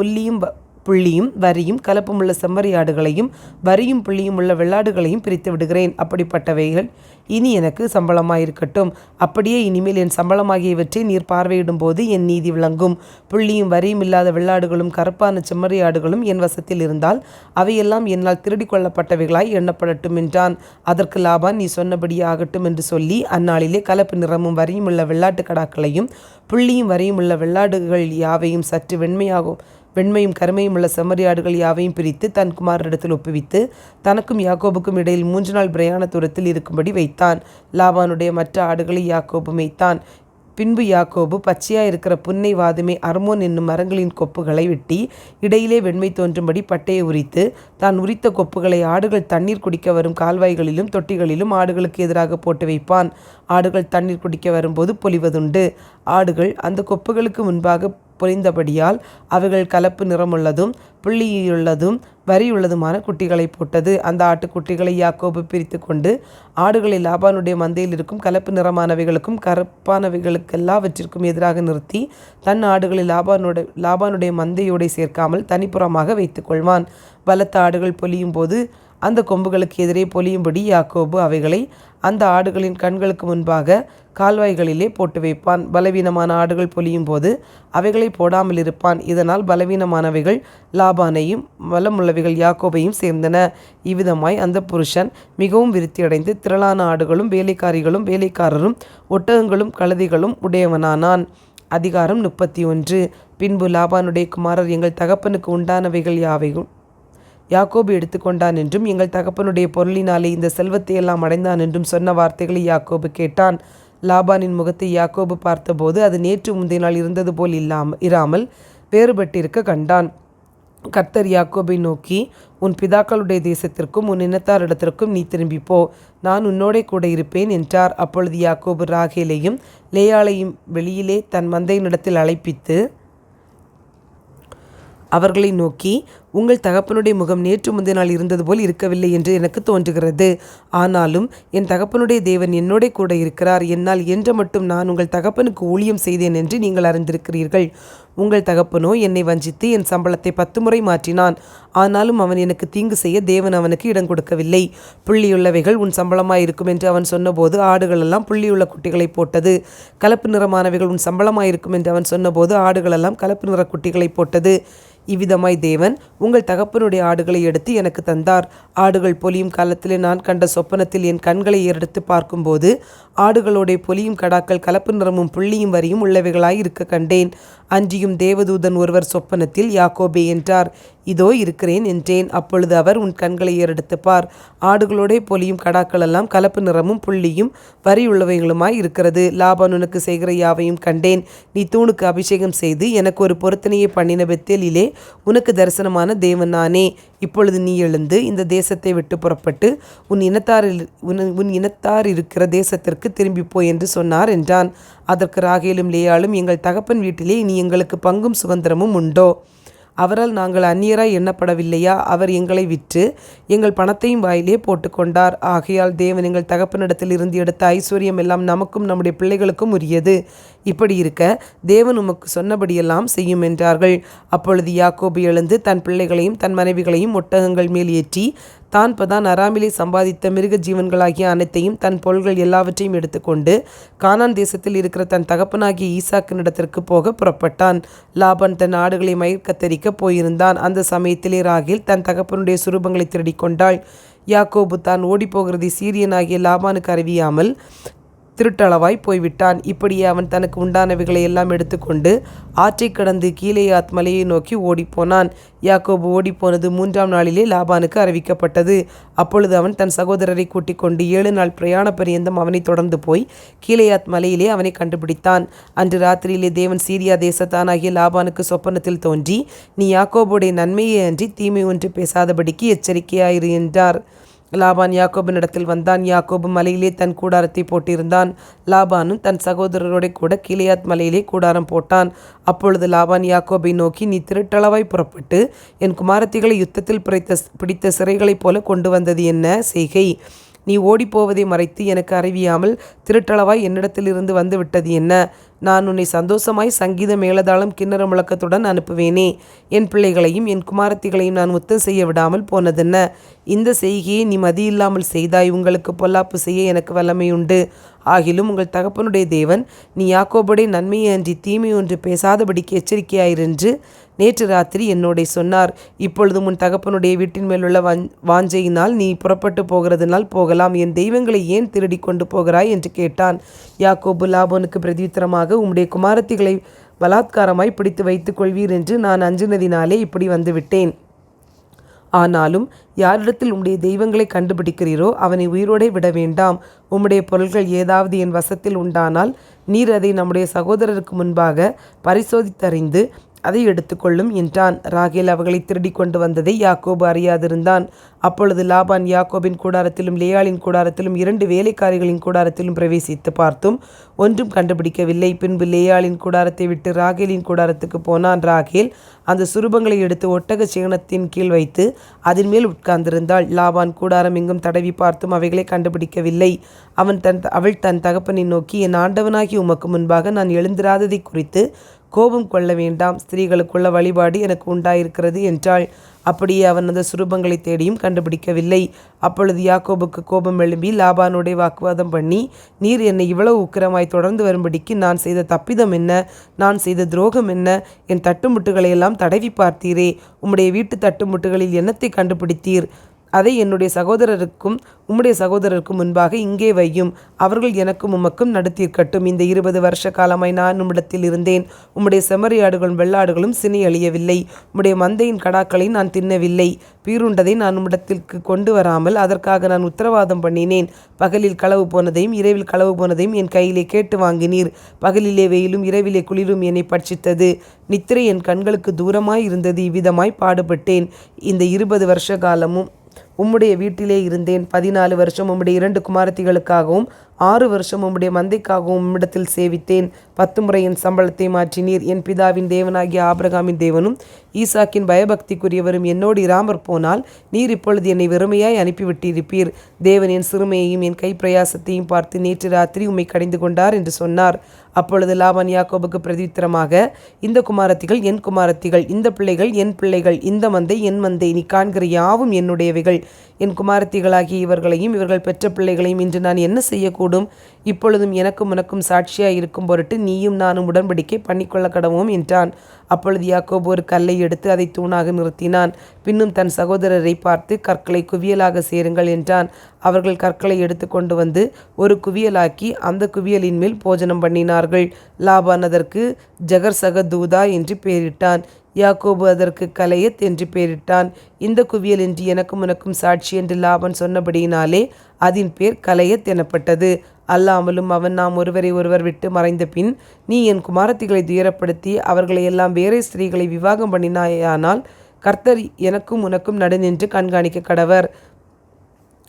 புள்ளியும் வரியும் கலப்புமுள்ள செம்மறியாடுகளையும் வரியும் புள்ளியும் உள்ள வெள்ளாடுகளையும் பிரித்து விடுகிறேன். அப்படிப்பட்டவைகள் இனி எனக்கு சம்பளமாயிருக்கட்டும். அப்படியே இனிமேல் என் சம்பளமாகியவற்றை நீர் பார்வையிடும் போது என் நீதி விளங்கும். புள்ளியும் வரியும் இல்லாத வெள்ளாடுகளும் கருப்பான செம்மறியாடுகளும் என் வசத்தில் இருந்தால் அவையெல்லாம் என்னால் திருடி கொள்ளப்பட்டவைகளாய் எண்ணப்படட்டும் என்றான். அதற்கு லாபான், நீ சொன்னபடியே ஆகட்டும் என்று சொல்லி அந்நாளிலே கலப்பு நிறமும் வரியும் உள்ள வெள்ளாட்டு கடாக்களையும் புள்ளியும் வரியும் உள்ள வெள்ளாடுகள் யாவையும் சற்று வெண்மையும் கருமையும் உள்ள செம்மறியாடுகள் யாவையும் பிரித்து தன் குமாரனிடத்தில் ஒப்புவித்து தனக்கும் யாக்கோபுக்கும் இடையில் 3 நாள் பிரயாண தூரத்தில் இருக்கும்படி வைத்தான். லாபானுடைய மற்ற ஆடுகளை யாக்கோபு மேய்த்தான். பின்பு யாக்கோபு பச்சையாக இருக்கிற புன்னை வாதுமை அர்மோன் என்னும் மரங்களின் கொப்புகளை வெட்டி இடையிலே வெண்மை தோன்றும்படி பட்டையை உரித்து தான் உரித்த கொப்புகளை ஆடுகள் தண்ணீர் குடிக்க வரும் கால்வாய்களிலும் தொட்டிகளிலும் ஆடுகளுக்கு எதிராக போட்டு வைப்பான். ஆடுகள் தண்ணீர் குடிக்க வரும்போது பொலிவதுண்டு. ஆடுகள் அந்த கொப்புகளுக்கு முன்பாக பொலிந்தபடியால் அவைகள் கலப்பு நிறமுள்ளதும் புள்ளியுள்ளதும் வரியுள்ளதுமான குட்டிகளை போட்டது. அந்த ஆட்டுக்குட்டிகளை யாக்கோபு பிரித்து கொண்டு ஆடுகளை லாபானுடைய மந்தையில் இருக்கும் கலப்பு நிறமானவைகளுக்கும் கருப்பானவைகளுக்கெல்லாவற்றிற்கும் எதிராக நிறுத்தி தன் ஆடுகளை லாபானுடைய மந்தையோடு சேர்க்காமல் தனிப்புறமாக வைத்து கொள்வான். பலத்த ஆடுகள் பொலியும் போது அந்த கொம்புகளுக்கு எதிரே பொலியும்படி யாக்கோபு அவைகளை அந்த ஆடுகளின் கண்களுக்கு முன்பாக கால்வாய்களிலே போட்டு வைப்பான். பலவீனமான ஆடுகள் பொலியும் போது அவைகளை போடாமல் இருப்பான். இதனால் பலவீனமானவைகள் லாபானையும் பலமுள்ளவைகள் யாக்கோபையும் சேர்ந்தன. இவ்விதமாய் அந்த புருஷன் மிகவும் விருத்தியடைந்து திரளான ஆடுகளும் வேலைக்காரிகளும் வேலைக்காரரும் ஒட்டகங்களும் கழுதைகளும் உடையவனானான். அதிகாரம் 31. பின்பு லாபானுடைய குமாரர், எங்கள் தகப்பனுக்கு உண்டானவைகள் யாக்கோபு எடுத்துக்கொண்டான் என்றும் எங்கள் தகப்பனுடைய பொருளினாலே இந்த செல்வத்தை எல்லாம் அடைந்தான் என்றும் சொன்ன வார்த்தைகளை யாக்கோபு கேட்டான். லாபானின் முகத்தை யாக்கோபு பார்த்தபோது அது நேற்று முந்தைய நாள் இருந்தது போல் இராமல் வேறுபட்டிருக்க கண்டான். கர்த்தர் யாக்கோபை நோக்கி, உன் பிதாக்களுடைய தேசத்திற்கும் உன் இனத்தாரிடத்திற்கும் நீ திரும்பி போ, நான் உன்னோடே கூட இருப்பேன் என்றார். அப்பொழுது யாக்கோபு ராகேலையும் லேயாளையும் வெளியிலே தன் மந்தையினிடத்தில் அழைப்பித்து அவர்களை நோக்கி, உங்கள் தகப்பனுடைய முகம் நேற்று முந்தைய நாள் இருந்தது போல் இருக்கவில்லை என்று எனக்கு தோன்றுகிறது. ஆனாலும் என் தகப்பனுடைய தேவன் என்னோட கூட இருக்கிறார். என்னால் இயன்ற மட்டும் நான் உங்கள் தகப்பனுக்கு ஊழியம் செய்தேன் என்று நீங்கள் அறிந்திருக்கிறீர்கள். உங்கள் தகப்பனோ என்னை வஞ்சித்து என் சம்பளத்தை 10 முறை மாற்றினான். ஆனாலும் அவன் எனக்கு தீங்கு செய்ய தேவன் அவனுக்கு இடம் கொடுக்கவில்லை. புள்ளியுள்ளவைகள் உன் சம்பளமாயிருக்கும் என்று அவன் சொன்னபோது ஆடுகளெல்லாம் புள்ளியுள்ள குட்டிகளை போட்டது. கலப்பு நிறமானவைகள் உன் சம்பளமாயிருக்கும் என்று அவன் சொன்னபோது ஆடுகளெல்லாம் கலப்பு நிற குட்டிகளை போட்டது. இவ்விதமாய் தேவன் உங்கள் தகப்பனுடைய ஆடுகளை எடுத்து எனக்கு தந்தார். ஆடுகள் பொலியும் காலத்திலே நான் கண்ட சொப்பனத்தில் என் கண்களை ஏறெடுத்து பார்க்கும்போது ஆடுகளோடைய பொலியும் கடாக்கள் கலப்பு நிறமும் புள்ளியும் வரியும் உள்ளவைகளாய் இருக்க கண்டேன். அன்றியும் தேவதூதன் ஒருவர் சொப்பனத்தில், யாக்கோபே என்றார். இதோ இருக்கிறேன் என்றேன். அப்பொழுது அவர், உன் கண்களை ஏறெடுத்து பார், ஆடுகளோடைய பொலியும் கடாக்கள் எல்லாம் கலப்பு நிறமும் புள்ளியும் வரியுள்ளவைகளுமாய் இருக்கிறது. லாபான் உனக்கு செய்கிற யாவையும் கண்டேன். நீ தூணுக்கு அபிஷேகம் செய்து எனக்கு ஒரு பொருத்தனையை பண்ணின பெத்தேலிலே உனக்கு தரிசனமான தேவன் நானே. இப்பொழுது நீ எழுந்து இந்த தேசத்தை விட்டு புறப்பட்டு உன் இனத்தார் இருக்கிற தேசத்திற்கு திரும்பி போய் என்று சொன்னார் என்றான். அதற்கு ராகேலும் லேயாளும், எங்கள் தகப்பன் வீட்டிலே இனி எங்களுக்கு பங்கும் சுதந்திரமும் உண்டோ? அவரால் நாங்கள் அந்நியராய் எண்ணப்படவில்லையா? அவர் எங்களை விற்று எங்கள் பணத்தையும் வாயிலே போட்டுக்கொண்டார். ஆகையால் தேவன் எங்கள் தகப்பனிடத்தில் இருந்து எடுத்த ஐஸ்வர்யம் எல்லாம் நமக்கும் நம்முடைய பிள்ளைகளுக்கும் உரியது. இப்படி இருக்க தேவன் உமக்கு சொன்னபடியெல்லாம் செய்யும் என்றார்கள். அப்பொழுது யாக்கோபு எழுந்து தன் பிள்ளைகளையும் தன் மனைவிகளையும் ஒட்டகங்கள் மேல் ஏற்றி தான் பதான் அராமிலே சம்பாதித்த மிருக ஜீவன்களாகிய அனைத்தையும் தன் பொருள்கள் எல்லாவற்றையும் எடுத்துக்கொண்டு கானான் தேசத்தில் இருக்கிற தன் தகப்பனாகிய ஈசாக்கினிடத்திற்கு போக புறப்பட்டான். லாபான் தன் ஆடுகளை மயிர் கத்தரிக்க போயிருந்தான். அந்த சமயத்திலே ராகேல் தன் தகப்பனுடைய சுரூபங்களை திருடிக் கொண்டாள். யாக்கோபு தான் ஓடிப்போகிறதை சீரியனாகிய லாபானுக்கு அறிவியாமல் திருட்டளவாய் போய்விட்டான். இப்படியே அவன் தனக்கு உண்டானவைகளை எல்லாம் எடுத்துக்கொண்டு ஆற்றை கடந்து கீலேயாத் மலையை நோக்கி ஓடிப்போனான். யாக்கோபு ஓடிப்போனது 3ஆம் நாளிலே லாபானுக்கு அறிவிக்கப்பட்டது. அப்பொழுது அவன் தன் சகோதரரை கூட்டிக் கொண்டு 7 நாள் பிரயாண பரியந்தம் அவனை தொடர்ந்து போய் கீலேயாத் மலையிலே அவனை கண்டுபிடித்தான். அன்று ராத்திரியிலே தேவன் சீரியா தேசத்தானாகிய லாபானுக்கு சொப்பனத்தில் தோன்றி, நீ யாக்கோபுடைய நன்மையை அன்றி தீமை ஒன்று பேசாதபடிக்கு எச்சரிக்கையாயிரு என்றார். லாபான் யாக்கோபினிடத்தில் வந்தான். யாக்கோபு மலையிலே தன் கூடாரத்தை போட்டிருந்தான். லாபானும் தன் சகோதரரோட கூட கீலேயாத் மலையிலே கூடாரம் போட்டான். அப்பொழுது லாபான் யாக்கோபை நோக்கி, நீ திருட்டளவாய் புறப்பட்டு என் குமாரத்திகளை யுத்தத்தில் பிடித்த சிறைகளைப் போல கொண்டு வந்தது என்ன செய்கை? நீ ஓடிப்போவதை மறைத்து எனக்கு அறிவியாமல் திருட்டளவாய் என்னிடத்திலிருந்து வந்து விட்டது என்ன? நான் உன்னை சந்தோஷமாய் சங்கீத மேளதாளம் கிண்ணற முழக்கத்துடன் அனுப்புவேனே. என் பிள்ளைகளையும் என் குமாரத்திகளையும் நான் முத்தம் செய்ய விடாமல் போனதென்ன? இந்த செய்கையை நீ மதியில்லாமல் செய்தாய். உங்களுக்கு பொல்லாப்பு செய்ய எனக்கு வல்லமையுண்டு. ஆகிலும் உங்கள் தகப்பனுடைய தேவன் நீ யாக்கோபுடைய நன்மையை அன்றி தீமை ஒன்று பேசாதபடிக்கு எச்சரிக்கையாயிரென்று நேற்று ராத்திரி என்னோட சொன்னார். இப்பொழுதும் உன் தகப்பனுடைய வீட்டின் மேலுள்ள வாஞ்சையினால் நீ புறப்பட்டு போகிறதுனால் போகலாம். என் தெய்வங்களை ஏன் திருடி கொண்டு போகிறாய் என்று கேட்டான். யாக்கோபு லாபானுக்கு பிரதியுத்தரமாக, உம்முடைய குமாரத்திகளை பலாத்காரமாய் பிடித்து வைத்துக் கொள்வீர் என்று நான் அஞ்சினதினாலே இப்படி வந்துவிட்டேன். ஆனாலும் யாரிடத்தில் உம்முடைய தெய்வங்களை கண்டுபிடிக்கிறீரோ அவனை உயிரோடே விட வேண்டாம். உம்முடைய பொருள்கள் ஏதாவது என் வசத்தில் உண்டானால் நீர் அதை நம்முடைய சகோதரருக்கு முன்பாக பரிசோதித்தறிந்து அதை எடுத்துக்கொள்ளும் என்றான். ராகேல் அவர்களை திருடி கொண்டு வந்ததை யாக்கோபு அறியாதிருந்தான். அப்பொழுது லாபான் யாக்கோபின் கூடாரத்திலும் லேயாளின் கூடாரத்திலும் 2 வேலைக்காரிகளின் கூடாரத்திலும் பிரவேசித்து பார்த்தும் ஒன்றும் கண்டுபிடிக்கவில்லை. பின்பு லேயாளின் கூடாரத்தை விட்டு ராகேலின் கூடாரத்துக்கு போனான். ராகேல் அந்த சுரூபங்களை எடுத்து ஒட்டக சேணத்தின் கீழ் வைத்து அதன் மேல் உட்கார்ந்திருந்தாள். லாபான் கூடாரம் எங்கும் தடவி பார்த்தும் அவைகளை கண்டுபிடிக்கவில்லை. அவள் தன் தகப்பனை நோக்கி, என் ஆண்டவனாகி உமக்கு முன்பாக நான் எழுந்திராததை குறித்து கோபம் கொள்ள வேண்டாம். ஸ்திரீகளுக்குள்ள வழிபாடு எனக்கு உண்டாயிருக்கிறது என்றாள். அப்படியே அவன் அந்த சுரூபங்களை தேடியும் கண்டுபிடிக்கவில்லை. அப்பொழுது யாக்கோபுக்கு கோபம் எழும்பி லாபானோட வாக்குவாதம் பண்ணி, நீர் என்னை இவ்வளவு உக்கிரமாய் தொடர்ந்து வரும்படிக்கு நான் செய்த தப்பிதம் என்ன? நான் செய்த துரோகம் என்ன? என் தட்டுமுட்டுகளை எல்லாம் தடவி பார்த்தீரே. உம்முடைய வீட்டு தட்டுமுட்டுகளில் என்னத்தை கண்டுபிடித்தீர்? அதை என்னுடைய சகோதரருக்கும் உம்முடைய சகோதரருக்கும் முன்பாக இங்கே வையும். அவர்கள் எனக்கும் உமக்கும் நடுத்தீர்க்கட்டும். இந்த 20 வருஷ காலமாய் நான் உம்மிடத்தில் இருந்தேன். உம்முடைய செம்மறியாடுகளும் வெள்ளாடுகளும் சினை அழியவில்லை. உம்முடைய மந்தையின் கடாக்களை நான் தின்னவில்லை. பீருண்டதை நான் உம்மிடத்திற்கு கொண்டு வராமல் அதற்காக நான் உத்தரவாதம் பண்ணினேன். பகலில் களவு போனதையும் இரவில் களவு போனதையும் என் கையிலே கேட்டு வாங்கினீர். பகலிலே வெயிலும் இரவிலே குளிரும் என்னை பட்சித்தது. நித்திரை என் கண்களுக்கு தூரமாய் இருந்தது. இவ்விதமாய் பாடுபட்டேன். இந்த 20 வருஷ காலமும் உம்முடைய வீட்டிலே இருந்தேன். 14 வருஷம் உம்முடைய 2 குமாரத்திகளுக்காகவும் 6 வருஷம் உம்முடைய மந்தைக்காகவும் உம்மிடத்தில் சேவித்தேன். 10 முறை என் சம்பளத்தை மாற்றினீர். என் பிதாவின் தேவனாகிய ஆபிரகாமின் தேவனும் ஈசாக்கின் பயபக்திக்குரியவரும் என்னோடு இராமற் போனால் நீர் இப்பொழுது என்னை வெறுமையாய் அனுப்பிவிட்டிருப்பீர். தேவன் என் சிறுமையையும் என் கை பிரயாசத்தையும் பார்த்து நேற்று ராத்திரி உம்மை கடிந்து கொண்டார் என்று சொன்னார். அப்பொழுது லாபான் யாக்கோபுக்கு பிரதித்திரமாக, இந்த குமாரத்திகள் என் குமாரத்திகள், இந்த பிள்ளைகள் என் பிள்ளைகள், இந்த மந்தை என் மந்தை, நீ காண்கிற யாவும் என்னுடையவைகள். என் குமாரத்திகளாகிய இவர்களையும் இவர்கள் பெற்ற பிள்ளைகளையும் இன்று நான் என்ன செய்யக்கூடும்? இப்பொழுதும் எனக்கும் உனக்கும் சாட்சியாய் இருக்கும் பொருட்டு நீயும் நானும் உடன்படிக்கை பண்ணிக்கொள்ள கடவோம் என்றான். அப்பொழுது யாக்கோபு ஒரு கல்லை எடுத்து அதை தூணாக நிறுத்தினான். பின்னும் தன் சகோதரரை பார்த்து, கற்களை குவியலாக சேருங்கள் என்றான். அவர்கள் கற்களை எடுத்து கொண்டு வந்து ஒரு குவியலாக்கி அந்த குவியலின் மேல் போஜனம் பண்ணினார்கள். லாபான் அதற்கு ஜகர்சகதூதா என்று பெயரிட்டான். யாக்கோபு அதற்கு கலையத் என்று பெயரிட்டான். இந்த குவியல் என்று எனக்கும் உனக்கும் சாட்சி என்று லாபான் சொன்னபடியினாலே அதன் பேர் கலையத் எனப்பட்டது. அல்லாமலும் அவன், நாம் ஒருவரை ஒருவர் விட்டு மறைந்த பின் நீ என் குமாரத்திகளை துயரப்படுத்தி அவர்களை எல்லாம் வேறே ஸ்திரீகளை விவாகம் பண்ணினாயானால் கர்த்தர் எனக்கும் உனக்கும் நடுநின்று கண்காணிக்க கடவர்.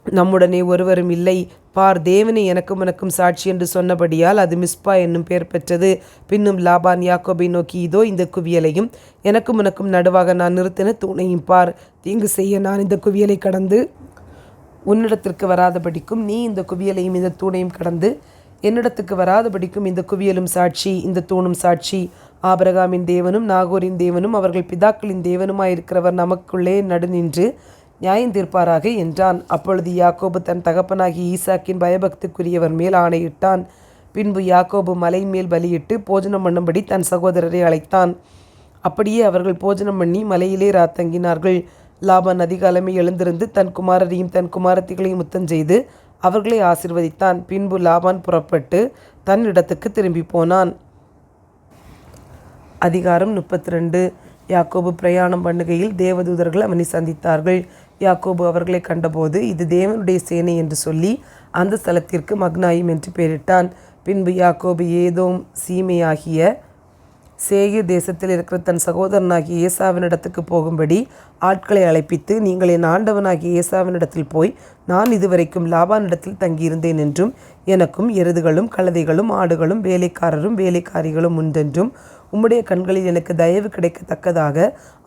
நம்முடனே ஒருவரும் இல்லை. பார், தேவனே எனக்கும் உனக்கும் சாட்சி என்று சொன்னபடியால் அது மிஸ்பா என்னும் பெயர் பெற்றது. பின்னும் லாபான் யாக்கோபை நோக்கி, இதோ இந்த குவியலையும் எனக்கும் உனக்கும் நடுவாக நான் நிறுத்தின தூணையும் பார். தீங்கு செய்ய நான் இந்த குவியலை கடந்து உன்னிடத்திற்கு வராதபடிக்கும் நீ இந்த குவியலையும் இந்த தூணையும் கடந்து என்னிடத்துக்கு வராதபடிக்கும் இந்த குவியலும் சாட்சி, இந்த தூணும் சாட்சி. ஆபிரகாமின் தேவனும் நாகோரின் தேவனும் அவர்கள் பிதாக்களின் தேவனுமாயிருக்கிறவர் நமக்குள்ளே நடுநின்று நியாயம் தீர்ப்பாராக என்றான். அப்பொழுது யாக்கோபு தன் தகப்பனாகி ஈசாக்கின் பயபக்திக்குரியவர் மேல் ஆணையிட்டான். பின்பு யாக்கோபு மலை மேல் பலியிட்டு போஜனம் பண்ணும்படி தன் சகோதரரை அழைத்தான். அப்படியே அவர்கள் போஜனம் பண்ணி மலையிலே ராத்தங்கினார்கள். லாபான் அதிகாலமே எழுந்திருந்து தன் குமாரரையும் தன் குமாரத்திகளையும் முத்தம் செய்து அவர்களை ஆசீர்வதித்தான். பின்பு லாபான் புறப்பட்டு தன் இடத்துக்கு திரும்பி போனான். அதிகாரம் 32. யாக்கோபு பிரயாணம் பண்ணுகையில் தேவதூதர்கள் அவனை சந்தித்தார்கள். யாக்கோபு அவர்களை கண்டபோது, இது தேவனுடைய சேனை என்று சொல்லி அந்த ஸ்தலத்திற்கு மக்னாயிம் என்று பெயரிட்டான். பின்பு யாக்கோபு ஏதோம் சீமையாகிய சேயீர் தேசத்தில் இருக்கிற தன் சகோதரனாகிய ஏசாவினிடத்துக்கு போகும்படி ஆட்களை அழைப்பித்து, நீங்கள் என் ஆண்டவனாகிய ஏசாவினிடத்தில் போய், நான் இதுவரைக்கும் லாபானிடத்தில் தங்கியிருந்தேன் என்றும் எனக்கும் எருதுகளும் கழுதைகளும் ஆடுகளும் வேலைக்காரரும் வேலைக்காரிகளும் உண்டென்றும் உம்முடைய கண்களில் எனக்கு தயவு கிடைக்கத்தக்கதாக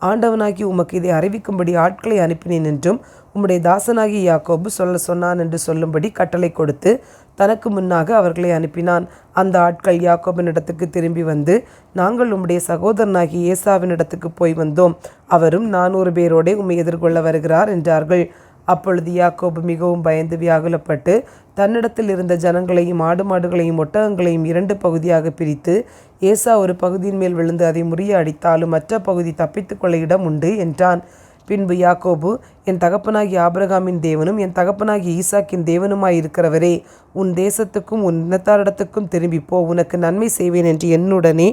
ஆண்டவனாகி உமக்கு இதை அறிவிக்கும்படி ஆட்களை அனுப்பினேன் என்றும் உம்முடைய தாசனாகி யாக்கோபு சொன்னான் என்று சொல்லும்படி கட்டளை கொடுத்து தனக்கு முன்னாக அவர்களை அனுப்பினான். அந்த ஆட்கள் யாக்கோபினிடத்துக்கு திரும்பி வந்து, நாங்கள் உம்முடைய சகோதரனாகி ஏசாவினிடத்துக்கு போய் வந்தோம். அவரும் 400 பேரோடே உம்மை எதிர்கொள்ள வருகிறார் என்றார்கள். அப்பொழுது யாக்கோபு மிகவும் பயந்து வியாகுலப்பட்டு தன்னிடத்தில் இருந்த ஜனங்களையும் ஆடு மாடுகளையும் ஒட்டகங்களையும் 2 பகுதியாக பிரித்து, ஏசா ஒரு பகுதியின் மேல் விழுந்து அதை முறிய அடித்தாலும் மற்ற பகுதி தப்பித்துக்கொள்ள இடம் உண்டு என்றான். பின்பு யாக்கோபு, என் தகப்பனாகிய ஆபிரகாமின் தேவனும் என் தகப்பனாகிய ஈசாக்கின் தேவனுமாயிருக்கிறவரே, உன் தேசத்துக்கும் உன் இனத்தாரிடத்துக்கும் திரும்பிப்போ, உனக்கு நன்மை செய்வேன் என்று என்னுடனே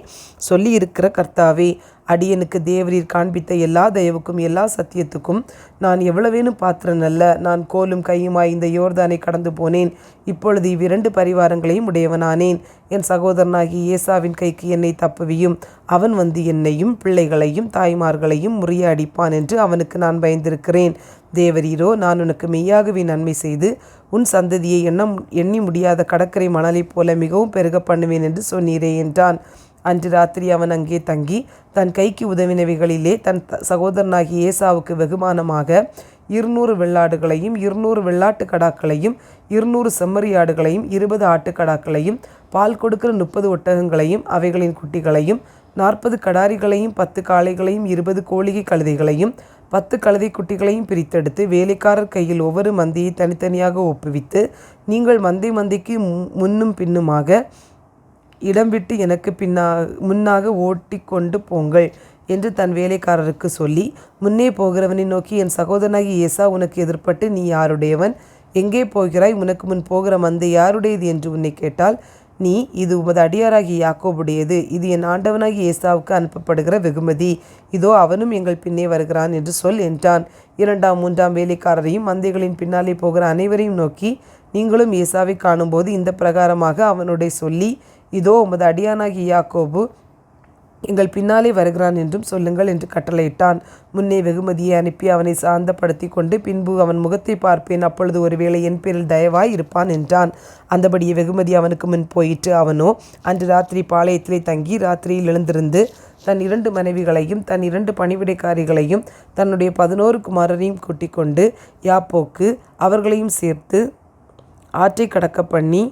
சொல்லியிருக்கிற கர்த்தாவே, அடியனுக்கு தேவரீர் காண்பித்த எல்லா தயவுக்கும் எல்லா சத்தியத்துக்கும் நான் எவ்வளவேனும் பாத்திரன் அல்ல. நான் கோலும் கையுமாய் இந்த யோர்தானை கடந்து போனேன். இப்பொழுது இவ்விரண்டு பரிவாரங்களையும் உடையவனானேன். என் சகோதரனாகிய ஏசாவின் கைக்கு என்னை தப்புவியும். அவன் வந்து என்னையும் பிள்ளைகளையும் தாய்மார்களையும் முறிய அடிப்பான் என்று அவனுக்கு நான் பயந்திருக்கிறேன். தேவரீரோ, நான் உனக்கு மெய்யாகவே நன்மை செய்து உன் சந்ததியை எண்ணி முடியாத கடற்கரை மணலைப் போல மிகவும் பெருக பண்ணுவேன் என்று சொன்னீரே என்றான். அன்று ராத்திரி அவன் அங்கே தங்கி தன் கைக்கு உதவினவைகளிலே தன் சகோதரனாகிய ஏசாவுக்கு வெகுமானமாக 200 வெள்ளாடுகளையும் 200 வெள்ளாட்டு கடாக்களையும் 200 செம்மறியாடுகளையும் 20 ஆட்டுக்கடாக்களையும் பால் கொடுக்கிற 30 ஒட்டகங்களையும் அவைகளின் குட்டிகளையும் 40 கடாரிகளையும் 10 காளைகளையும் 20 கோழிகை கழுதைகளையும் 10 கழுதை குட்டிகளையும் பிரித்தெடுத்து வேலைக்காரர் கையில் ஒவ்வொரு மந்தையை தனித்தனியாக ஒப்புவித்து, நீங்கள் மந்தைக்கு முன்னும் பின்னுமாக இடம் விட்டு எனக்கு முன்னாக ஓட்டி கொண்டு போங்கள். என்று தன் வேலைக்காரருக்கு சொல்லி, முன்னே போகிறவனை நோக்கி, என் சகோதரனாகி ஏசா உனக்கு எதிர்ப்பட்டு, நீ யாருடையவன்? எங்கே போகிறாய்? உனக்கு முன் போகிற மந்தை யாருடையது என்று உன்னை கேட்டால், நீ, இது உமது அடியாராகி யாக்கோபுடையது. இது என் ஆண்டவனாகி ஏசாவுக்கு அனுப்பப்படுகிற வெகுமதி. இதோ அவனும் எங்கள் பின்னே வருகிறான் என்று சொல் என்றான். 2ஆம் 3ஆம் வேலைக்காரரையும் மந்தைகளின் பின்னாலே போகிற அனைவரையும் நோக்கி, நீங்களும் ஏசாவை காணும்போது இந்த பிரகாரமாக அவனுடைய சொல்லி, இதோ உமது அடியானாகி யாக்கோபு எங்கள் பின்னாலே வருகிறான் என்றும் சொல்லுங்கள் என்று கட்டளையிட்டான். முன்னே வெகுமதியை அனுப்பி அவனை சாந்தப்படுத்தி கொண்டு, பின்பு அவன் முகத்தை பார்ப்பேன், அப்பொழுது ஒருவேளை என் பேரில் தயவாய் இருப்பான் என்றான். அந்தபடியே வெகுமதி அவனுக்கு முன் போயிற்று. அவனோ அன்று ராத்திரி பாளையத்திலே தங்கி ராத்திரியில் எழுந்திருந்து தன் 2 மனைவிகளையும் தன் 2 பணிவிடைக்காரிகளையும் தன்னுடைய 11 குமாரரையும் கூட்டிக் கொண்டு யாப்போக்கு அவர்களையும் சேர்த்து ஆற்றை கடக்க பண்ணி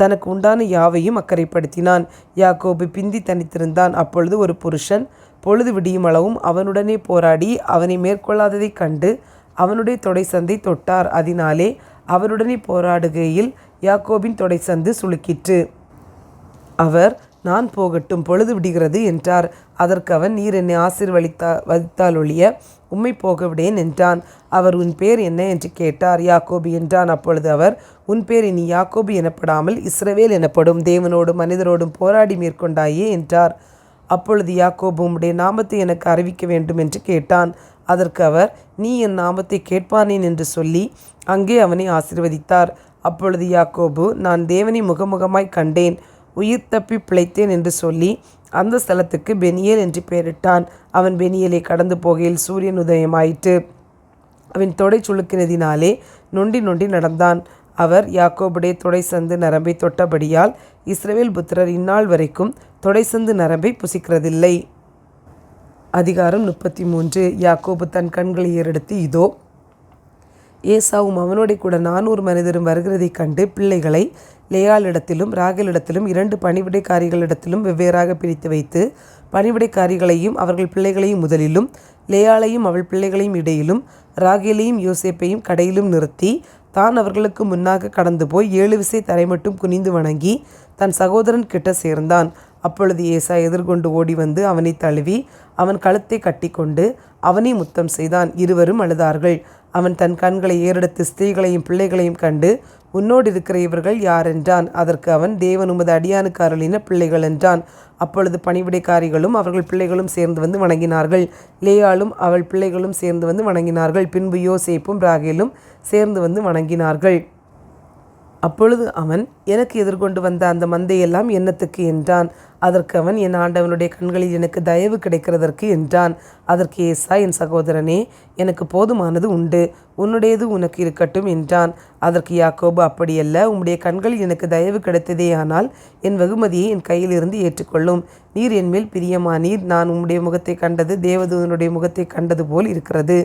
தனக்கு உண்டான யாவையும் அக்கறைப்படுத்தினான். யாக்கோபு பிந்தி தனித்திருந்தான். அப்பொழுது ஒரு புருஷன் பொழுது விடியும் அளவும் அவனுடனே போராடி அவனை மேற்கொள்ளாததைக் கண்டு அவனுடைய தொடைசந்தை தொட்டார். அதனாலே அவருடனே போராடுகையில் யாக்கோபின் தொடைசந்து சுளுக்கிற்று. அவர், நான் போகட்டும், பொழுது விடுகிறது என்றார். அதற்கு அவன், நீர் என்னை ஆசீர்வதித்தாலொழிய உம்மை போக விடேன் என்றான். அவர், உன் பேர் என்ன என்று கேட்டார். யாக்கோபு என்றான். அப்பொழுது அவர், உன் பேர் இனி யாக்கோபு எனப்படாமல் இஸ்ரவேல் எனப்படும், தேவனோடும் மனிதரோடும் போராடி மேற்கொண்டாயே என்றார். அப்பொழுது யாக்கோபு, உம்முடைய நாமத்தை எனக்கு அறிவிக்க வேண்டும் என்று கேட்டான். அதற்கு அவர், நீ என் நாமத்தை கேட்பானேன் என்று சொல்லி அங்கே அவனை ஆசீர்வதித்தார். அப்பொழுது யாக்கோபு, நான் தேவனை முகமுகமாய் கண்டேன், உயிர் தப்பி பிழைத்தேன் என்று சொல்லி அந்த ஸ்தலத்துக்கு பெனியேல் என்று பெயரிட்டான். அவன் பெனியேலை கடந்து போகையில் சூரியன் உதயமாயிற்று. அவன் தொடை சுளுக்கினதினாலே நொண்டி நொண்டி நடந்தான். அவர் யாக்கோபுடைய தொடைசந்து நரம்பை தொட்டபடியால் இஸ்ரவேல் புத்திரர் இந்நாள் வரைக்கும் தொடைசந்து நரம்பை புசிக்கிறதில்லை. அதிகாரம் 33. யாக்கோபு தன் கண்களை ஏறெடுத்து, இதோ ஏசாவும் அவனோட கூட 400 மனிதரும் வருகிறதைக் கண்டு பிள்ளைகளை லேயாளிடத்திலும் ராகேலிடத்திலும் 2 பணிவிடைக்காரிகளிடத்திலும் வெவ்வேறாக பிரித்து வைத்து, பணிவிடைக்காரிகளையும் அவர்கள் பிள்ளைகளையும் முதலிலும், லேயாளையும் அவள் பிள்ளைகளையும் இடையிலும், ராகேலையும் யோசேப்பையும் கடையிலும் நிறுத்தி, தான் அவர்களுக்கு முன்னாக கடந்து போய் 7 விசை தரை மட்டும் குனிந்து வணங்கி தன் சகோதரன் கிட்ட சேர்ந்தான். அப்பொழுது ஏசா எதிர்கொண்டு ஓடி வந்து அவனை தழுவி அவன் கழுத்தை கட்டி கொண்டு அவனை முத்தம் செய்தான். இருவரும் அழுதார்கள். அவன் தன் கண்களை ஏறெடுத்து ஸ்திரீகளையும் பிள்ளைகளையும் கண்டு, உன்னோடு இருக்கிற இவர்கள் யார் என்றான். அதற்கு அவன், தேவன் உமது அடியானுக்கு அருளின பிள்ளைகள் என்றான். அப்பொழுது பணிவிடைக்காரிகளும் அவர்கள் பிள்ளைகளும் சேர்ந்து வந்து வணங்கினார்கள். லேயாளும் அவள் பிள்ளைகளும் சேர்ந்து வந்து வணங்கினார்கள். பின்பு யோசேப்பும் ராகேலும் சேர்ந்து வந்து வணங்கினார்கள். அப்பொழுது அவன், எனக்கு எதிர்கொண்டு வந்த அந்த மந்தையெல்லாம் என்னத்துக்கு என்றான். அதற்கு அவன், என் ஆண்டவனுடைய கண்களில் எனக்கு தயவு கிடைக்கிறதற்கு என்றான். அதற்கு ஏசா, என் சகோதரனே, எனக்கு போதுமானது உண்டு, உன்னுடையது உனக்கு இருக்கட்டும் என்றான். அதற்கு யாக்கோபு, அப்படியல்ல, உம்முடைய கண்களில் எனக்கு தயவு கிடைத்ததேயானால் என் வெகுமதியை என் கையிலிருந்து ஏற்றுக்கொள்ளும். நீர் என்மேல் பிரியமானீர். நான் உம்முடைய முகத்தை கண்டது தேவதூதனுடைய முகத்தை கண்டது போல் இருக்கிறது.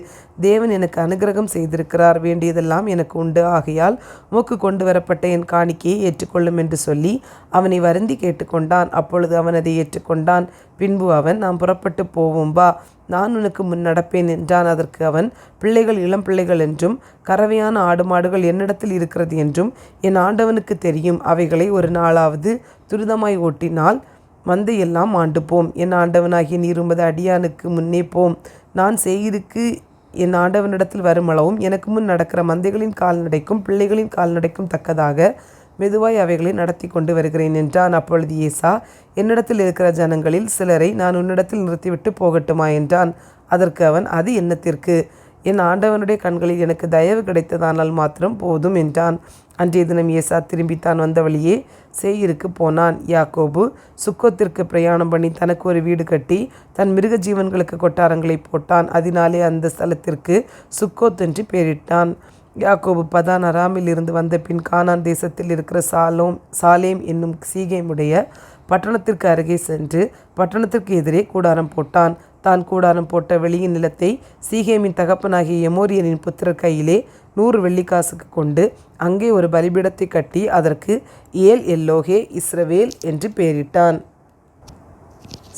தேவன் எனக்கு அனுக்கிரகம் செய்திருக்கிறார். வேண்டியதெல்லாம் எனக்கு உண்டு. ஆகையால் உமக்கு கொண்டு வரப்பட்ட என் காணிக்கையை ஏற்றுக்கொள்ளும் என்று சொல்லி அவனை வருந்தி கேட்டுக்கொண்டான். அப்பொழுது அவன் அதை ஏற்றுக்கொண்டான். பின்பு அவன், நாம் புறப்பட்டு போவோம், வா, நான் உனக்கு முன் நடப்பேன் என்றான். அதற்கு அவன், பிள்ளைகள் இளம் பிள்ளைகள் என்றும் கறவையான ஆடு மாடுகள் என்னிடத்தில் இருக்கிறது என்றும் என் ஆண்டவனுக்கு தெரியும். அவைகளை ஒரு நாளாவது துரிதமாய் ஓட்டினால் மந்தையெல்லாம் ஆண்டு போம். என் ஆண்டவனாகிய நீர் உமது அடியானுக்கு முன்னே போம். நான் சேயீருக்கு என் ஆண்டவனிடத்தில் வருமளவும் எனக்கு முன் நடக்கிற மந்தைகளின் கால்நடைக்கும் பிள்ளைகளின் கால்நடைக்கும் தக்கதாக மெதுவாய் அவைகளை நடத்தி கொண்டு வருகிறேன் என்றான். அப்பொழுது ஏசா, என்னிடத்தில் இருக்கிற ஜனங்களில் சிலரை நான் உன்னிடத்தில் நிறுத்திவிட்டு போகட்டுமா என்றான். அதற்கு அவன், அது என்னத்திற்கு? என் ஆண்டவனுடைய கண்களில் எனக்கு தயவு கிடைத்ததானால் மாத்திரம் போதும் என்றான். அன்றைய தினம் ஏசா திரும்பி தான் வந்த வழியே சேயீருக்கு போனான். யாக்கோபு சுக்கோத்திற்கு பிரயாணம் பண்ணி தனக்கு ஒரு வீடு கட்டி தன் மிருக ஜீவன்களுக்கு கொட்டாரங்களை போட்டான். அதனாலே அந்த ஸ்தலத்திற்கு சுக்கோத் என்று பெயரிட்டான். யாக்கோபு பதான் அராமில் இருந்து வந்த பின் கானான் தேசத்தில் இருக்கிற சாலேம் என்னும் சீகேமுடைய பட்டணத்திற்கு அருகே சென்று பட்டணத்திற்கு எதிரே கூடாரம் போட்டான். தான் கூடாரம் போட்ட வெளியின் நிலத்தை சீகேமின் தகப்பனாகிய எமோரியனின் புத்திரர் கையிலே 100 வெள்ளிக்காசுக்கு கொண்டு அங்கே ஒரு பலிபீடத்தை கட்டி அதற்கு ஏல் எல்லோகே இஸ்ரவேல் என்று பெயரிட்டான்.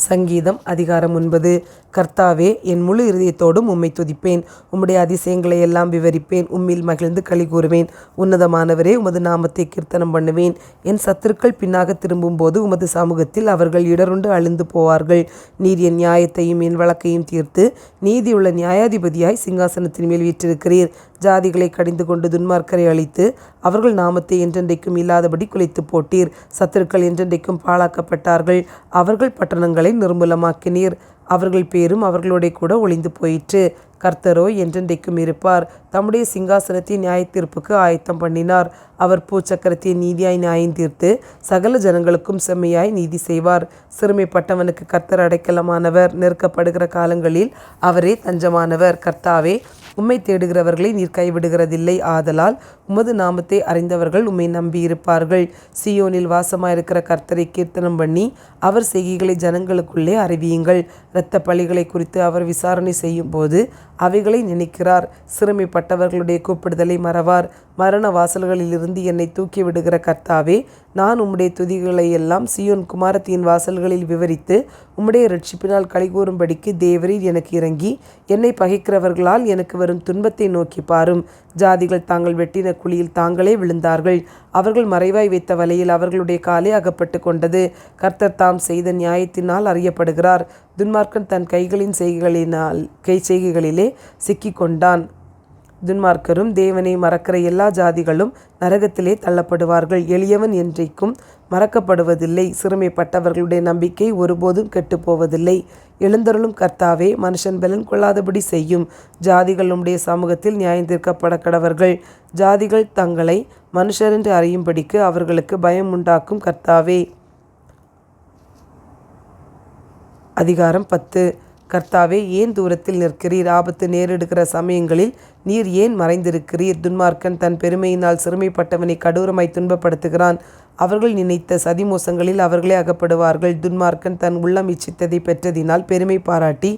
சங்கீதம் அதிகாரம் 9. கர்த்தாவே, என் முழு இருதயத்தோடும் உம்மை துதிப்பேன். உம்முடைய அதிசயங்களை எல்லாம் விவரிப்பேன். உம்மில் மகிழ்ந்து களி கூறுவேன். உன்னதமானவரே, உமது நாமத்தை கீர்த்தனம் பண்ணுவேன். என் சத்துருக்கள் பின்னாக திரும்பும்போது உமது சமூகத்தில் அவர்கள் இடருண்டு அழிந்து போவார்கள். நீர் என் நியாயத்தையும் என் வழக்கையும் தீர்த்து நீதியுள்ள நியாயாதிபதியாய் சிங்காசனத்தின் மேல் வீற்றிருக்கிறீர். ஜாதிகளை கடிந்து கொண்டு துன்மார்க்கரை அழித்து அவர்கள் நாமத்தை என்றென்றைக்கும் இல்லாதபடி குலைத்து போட்டீர். சத்துருக்கள் என்றென்றைக்கும் பாழாக்கப்பட்டார்கள். அவர்கள் பட்டணங்களை நிர்மூலமாக்கினீர். அவர்கள் பேரும் அவர்களோட கூட ஒளிந்து போயிற்று. கர்த்தரோ என்றென்றைக்கும் இருப்பார். தம்முடைய சிங்காசனத்தை நியாயத்தீர்ப்புக்கு ஆயத்தம் பண்ணினார். அவர் பூச்சக்கரத்தை நீதியாய் நியாயம் தீர்த்து சகல ஜனங்களுக்கும் செம்மையாய் நீதி செய்வார். சிறுமைப்பட்டவனுக்கு கர்த்தர் அடைக்கலமானவர். நெருக்கப்படுகிற காலங்களில் அவரே தஞ்சமானவர். கர்த்தாவே, உம்மை தேடுகிறவர்களை நீர் கைவிடுகிறதில்லை. ஆதலால் உமது நாமத்தை அறிந்தவர்கள் உம்மை நம்பியிருப்பார்கள். சீயோனில் வாசமாயிருக்கிற கர்த்தரை கீர்த்தனம் பண்ணி அவர் செய்கைகளை ஜனங்களுக்குள்ளே அறிவியுங்கள். இரத்த பழிகளை குறித்து அவர் விசாரணை செய்யும் போது அவைகளை நினைக்கிறார். சிறுமைப்பட்டவர்களுடைய கூப்பிடுதலை மறவார். மரண வாசல்களிலிருந்து என்னை தூக்கி விடுகிற கர்த்தாவே, நான் உம்முடைய துதிகளை எல்லாம் சீயோன் குமாரத்தியின் வாசல்களில் விவரித்து உம்முடைய இரட்சிப்பினால் களிகூறும்படிக்கு தேவரீர் எனக்கு இறங்கி என்னை பகைக்கிறவர்களால் எனக்கு வரும் துன்பத்தை நோக்கி பாரும். ஜாதிகள் தாங்கள் வெட்டின குழியில் தாங்களே விழுந்தார்கள். அவர்கள் மறைவாய் வைத்த வலையில் அவர்களுடைய காலே அகப்பட்டு கொண்டது. கர்த்தர் தாம் செய்த நியாயத்தினால் அறியப்படுகிறார். துன்மார்க்கன் தன் கைகளின் செய்கைகளிலே சிக்கி கொண்டான். துன்மார்க்கரும் தேவனை மறக்கிற எல்லா ஜாதிகளும் நரகத்திலே தள்ளப்படுவார்கள். எளியவன் என்றைக்கும் மறக்கப்படுவதில்லை. சிறுமைப்பட்டவர்களுடைய நம்பிக்கை ஒருபோதும் கெட்டுப்போவதில்லை. எழுந்தருளும் கர்த்தாவே, மனுஷன் பலன் கொள்ளாதபடி செய்யும். ஜாதிகள் உம்முடைய சமூகத்தில் நியாயம் தீர்க்கப்பட கடவர்கள். ஜாதிகள் தங்களை மனுஷரென்று அறியும்படிக்கு அவர்களுக்கு பயம் உண்டாக்கும் கர்த்தாவே. அதிகாரம் 10. கர்த்தாவே, ஏன் தூரத்தில் நிற்கிறீர்? ஆபத்து நேரிடுகிற சமயங்களில் நீர் ஏன் மறைந்திருக்கிறீர்? துன்மார்க்கன் தன் பெருமையினால் சிறுமைப்பட்டவனை கடூரமாய் துன்பப்படுத்துகிறான். அவர்கள் நினைத்த சதிமோசங்களில் அவர்களே அகப்படுவார்கள். துன்மார்க்கன் தன் உள்ளம் இச்சித்ததை பெற்றதினால் பெருமை பாராட்டி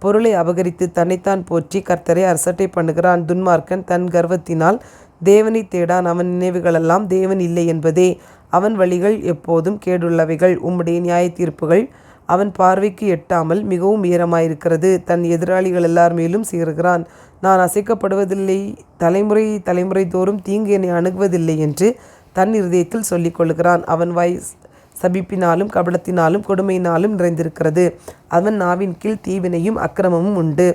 பொருளை அபகரித்து தன்னைத்தான் போற்றி கர்த்தரை அரசட்டை பண்ணுகிறான். துன்மார்க்கன் தன் கர்வத்தினால் தேவனை தேடான். அவன் நினைவுகளெல்லாம் தேவன் இல்லை என்பதே. அவன் வழிகள் எப்போதும் கேடுள்ளவைகள். உம்முடைய நியாய தீர்ப்புகள் அவன் பார்வைக்கு எட்டாமல் மிகவும் உயரமாயிருக்கிறது. தன் எதிராளிகள் எல்லார் மேலும் சீறுகிறான். நான் அசைக்கப்படுவதில்லை, தலைமுறை தோறும் தீங்கு என்னை அணுகுவதில்லை என்று தன் இருதயத்தில் சொல்லிக் கொள்கிறான். அவன் வாய் சபிப்பினாலும் கபடத்தினாலும் கொடுமையினாலும் நிறைந்திருக்கிறது. அவன் நாவின் கீழ் தீவினையும் அக்கிரமமும் உண்டு.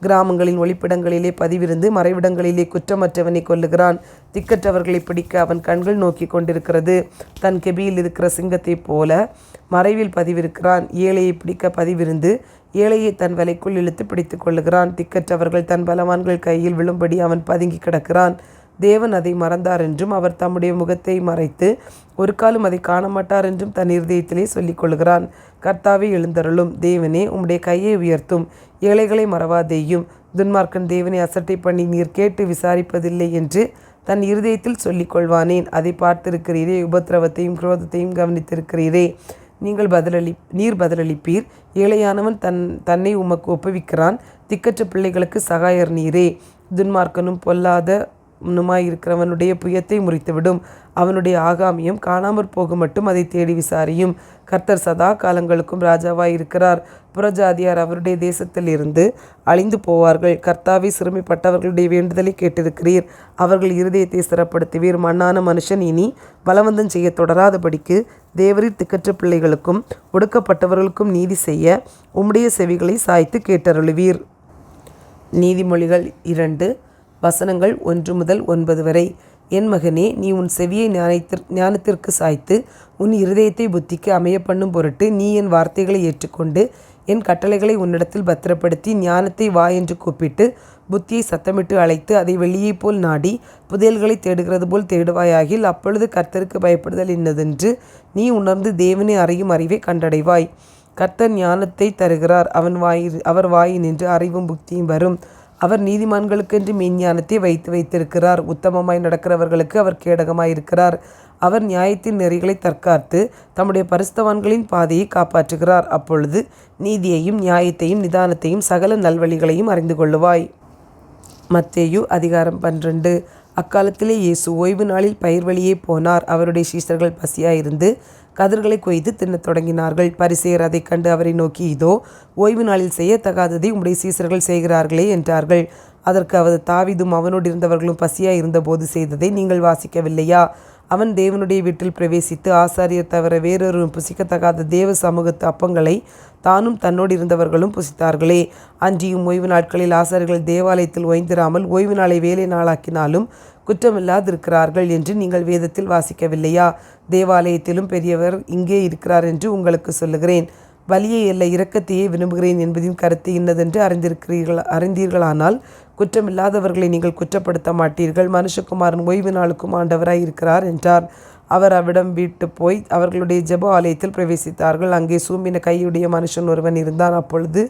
கிராமங்களின் ஒளிப்பிடங்களிலே பதிவிருந்து மறைவிடங்களிலே குற்றமற்றவனை கொல்லுகிறான். திக்கற்றவர்களை பிடிக்க அவன் கண்கள் நோக்கி கொண்டிருக்கிறது. தன் கெபியில் இருக்கிற சிங்கத்தைப் போல மறைவில் பதிவிருக்கிறான். ஏழையை பிடிக்க பதிவிருந்து ஏழையை தன் வலைக்குள் இழுத்து பிடித்து கொள்ளுகிறான். திக்கற்றவர்கள் தன் பலவான்கள் கையில் விழும்படி அவன் பதுங்கி கிடக்கிறான். தேவன் அதை மறந்தார் என்றும் அவர் தம்முடைய முகத்தை மறைத்து ஒரு காலம் அதை காணமாட்டார் என்றும் தன் இருதயத்திலே சொல்லிக் கொள்கிறான். கர்த்தாவே, எழுந்தருளும். தேவனே, உம்முடைய கையை உயர்த்தும். ஏழைகளை மறவாதேயும். துன்மார்க்கன் தேவனை அசட்டை பண்ணி நீர் கேட்டு விசாரிப்பதில்லை என்று தன் இருதயத்தில் சொல்லிக் கொள்வானேன்? அதை பார்த்திருக்கிறீரே. உபத்திரவத்தையும் குரோதத்தையும் கவனித்திருக்கிறீரே. நீர் பதிலளிப்பீர். ஏழையானவன் தன்னை உமக்கு ஒப்புவிக்கிறான். திக்கற்ற பிள்ளைகளுக்கு சகாயர் நீரே. துன்மார்க்கனும் பொல்லாதவனுமாயிருக்கிறவனுடைய புயத்தை முறித்துவிடும். அவனுடைய ஆகாமியம் காணாமற் போக மட்டும் அதை தேடி விசாரியும். கர்த்தர் சதா காலங்களுக்கும் ராஜாவாயிருக்கிறார். புறஜாதியார் அவருடைய தேசத்திலிருந்து அழிந்து போவார்கள். கர்த்தாவே, சிறுமைப்பட்டவர்களுடைய வேண்டுதலை கேட்டிருக்கிறீர். அவர்கள் இருதயத்தை ஸ்திரப்படுத்துவீர். மண்ணான மனுஷன் இனி பலவந்தம் செய்ய தொடராதபடிக்கு தேவரீர் திக்கற்ற பிள்ளைகளுக்கும் ஒடுக்கப்பட்டவர்களுக்கும் நீதி செய்ய உம்முடைய செவிகளை சாய்த்து கேட்டருளுவீர். நீதிமொழிகள் 2 வசனங்கள் 1 முதல் 9 வரை. என் மகனே, நீ உன் செவியை ஞானத்திற்கு சாய்த்து உன் இருதயத்தை புத்திக்கு அமைய பண்ணும் பொருட்டு நீ என் வார்த்தைகளை ஏற்றுக்கொண்டு என் கட்டளைகளை உன்னிடத்தில் பத்திரப்படுத்தி ஞானத்தை வா என்று கூப்பிட்டு புத்தியை சத்தமிட்டு அழைத்து அதை வெள்ளியைப் போல் நாடி புதையல்களை தேடுகிறது போல் தேடுவாயாகில் அப்பொழுது கர்த்தருக்கு பயப்படுதல் இன்னதென்று நீ உணர்ந்து தேவனை அறியும் அறிவை கண்டடைவாய். கர்த்தர் ஞானத்தை தருகிறார். அவர் வாயினின்று அறிவும் புத்தியும் வரும். அவர் நீதிமான்களுக்கென்று மெய்ஞானத்தை வைத்திருக்கிறார். உத்தமமாய் நடக்கிறவர்களுக்கு அவர் கேடகமாயிருக்கிறார். அவர் நியாயத்தின் நெறிகளை தற்காத்து தம்முடைய பரிசுத்தவான்களின் பாதையை காப்பாற்றுகிறார். அப்பொழுது நீதியையும் நியாயத்தையும் நிதானத்தையும் சகல நல்வழிகளையும் அறிந்து கொள்ளுவாய். மத்தேயு அதிகாரம் 12. அக்காலத்திலே இயேசு ஓய்வு நாளில் பயிர் வழியே போனார். அவருடைய சீஷர்கள் பசியாயிருந்து கதிர்களை கொய்து தின்னத் தொடங்கினார்கள். பரிசேயர் அதைக் கண்டு அவரை நோக்கி, இதோ, ஓய்வு நாளில் செய்யத்தகாததை உம்முடைய சீஷர்கள் செய்கிறார்களே என்றார்கள். அதற்கு அவர், தாவீதும் அவனோடு இருந்தவர்களும் பசியாய் இருந்தபோது செய்ததை நீங்கள் வாசிக்கவில்லையா? அவன் தேவனுடைய வீட்டில் பிரவேசித்து ஆசாரியர் தவிர வேறொருவரும் புசிக்கத்தகாத தேவ சமூகத்து அப்பங்களை தானும் தன்னோடு இருந்தவர்களும் புசித்தார்களே. அன்றியும் ஓய்வு நாட்களில் ஆசாரியர்கள் தேவாலயத்தில் ஓய்ந்திராமல் ஓய்வு நாளை வேலை நாளாக்கினாலும் குற்றமில்லாதிருக்கிறார்கள் என்று நீங்கள் வேதத்தில் வாசிக்கவில்லையா? தேவாலயத்திலும் பெரியவர் இங்கே இருக்கிறார் என்று உங்களுக்கு சொல்லுகிறேன். பலியை அல்ல, இரக்கத்தையே விரும்புகிறேன் என்பதின் கருத்து இன்னதென்று அறிந்தீர்களானால் குற்றமில்லாதவர்களை நீங்கள் குற்றப்படுத்த மாட்டீர்கள். மனுஷகுமாரன் ஓய்வு நாளுக்கும் ஆண்டவராய் இருக்கிறார் என்றார். அவர் அவ்விடம் விட்டு போய் அவர்களுடைய ஜெப ஆலயத்தில் பிரவேசித்தார்கள். அங்கே சூம்பின கையுடைய மனுஷன் ஒருவன் இருந்தான். அப்பொழுது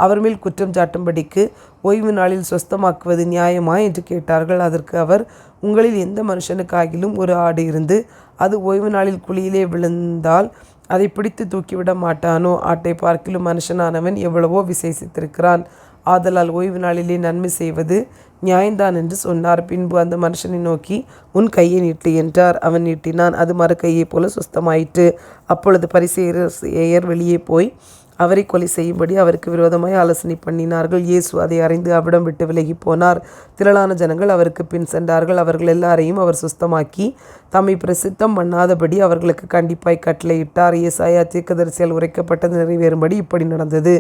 அவர் மேல் குற்றம் சாட்டும்படிக்கு, ஓய்வு நாளில் சொஸ்தமாக்குவது நியாயமா என்று கேட்டார்கள். அதற்கு அவர், உங்களில் எந்த மனுஷனுக்காகிலும் ஒரு ஆடு இருந்து அது ஓய்வு நாளில் குழியிலே விழுந்தால் அதை பிடித்து தூக்கிவிட மாட்டானோ? ஆட்டை பார்க்கிலும் மனுஷனானவன் எவ்வளவோ விசேஷித்திருக்கிறான். ஆதலால் ஓய்வு நாளிலே நன்மை செய்வது நியாயந்தான் என்று சொன்னார். பின்பு அந்த மனுஷனை நோக்கி, உன் கையை நீட்டு என்றார். அவன் நீட்டினான். அது மரக்கையை போல சுஸ்தமாயிற்று. அப்பொழுது பரிசேயர் வெளியே போய் அவரை கொலை செய்யும்படி அவருக்கு விரோதமாய் ஆலோசனை பண்ணினார்கள். இயேசு அதை அறிந்து அவ்விடம் விட்டு விலகி போனார். திரளான ஜனங்கள் அவருக்கு பின் சென்றார்கள். அவர்கள் எல்லாரையும் அவர் சுஸ்தமாக்கி தம்மை பிரசித்தம் பண்ணாதபடி அவர்களுக்கு கண்டிப்பாய் கட்டளையிட்டார். ஏசாயா தீர்க்கதரிசியால் உரைக்கப்பட்டது நிறைவேறும்படி இப்படி நடந்தது.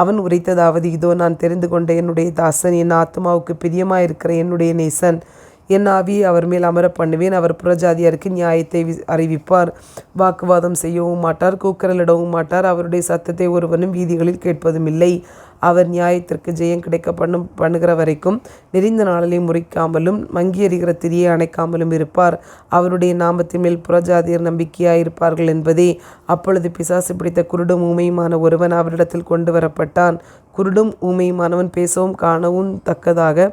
அவன் உரைத்ததாவது, இதோ, நான் தெரிந்து கொண்ட என்னுடைய தாசன், என் ஆத்மாவுக்கு பிரியமாயிருக்கிற என்னுடைய நேசன். என் ஆவியை அவர் மேல் அமர பண்ணுவேன். அவர் புறஜாதியாருக்கு நியாயத்தை அறிவிப்பார். வாக்குவாதம் செய்யவும் மாட்டார், கூக்குரலிடவும் மாட்டார். அவருடைய சத்தத்தை ஒருவனும் வீதிகளில் கேட்பதும் இல்லை. அவர் நியாயத்திற்கு ஜெயம் கிடைக்க பண்ணுகிற வரைக்கும் நெறிந்த நாளிலே முறிக்காமலும் மங்கி எறிகிற திரியை அணைக்காமலும் இருப்பார். அவருடைய நாமத்தின் மேல் புறஜாதியர் நம்பிக்கையாயிருப்பார்கள் என்பதே. அப்பொழுது பிசாசு பிடித்த குருடும் ஊமையுமான ஒருவன் அவரிடத்தில் கொண்டு வரப்பட்டான். குருடும் ஊமையுமானவன் பேசவும் காணவும் தக்கதாக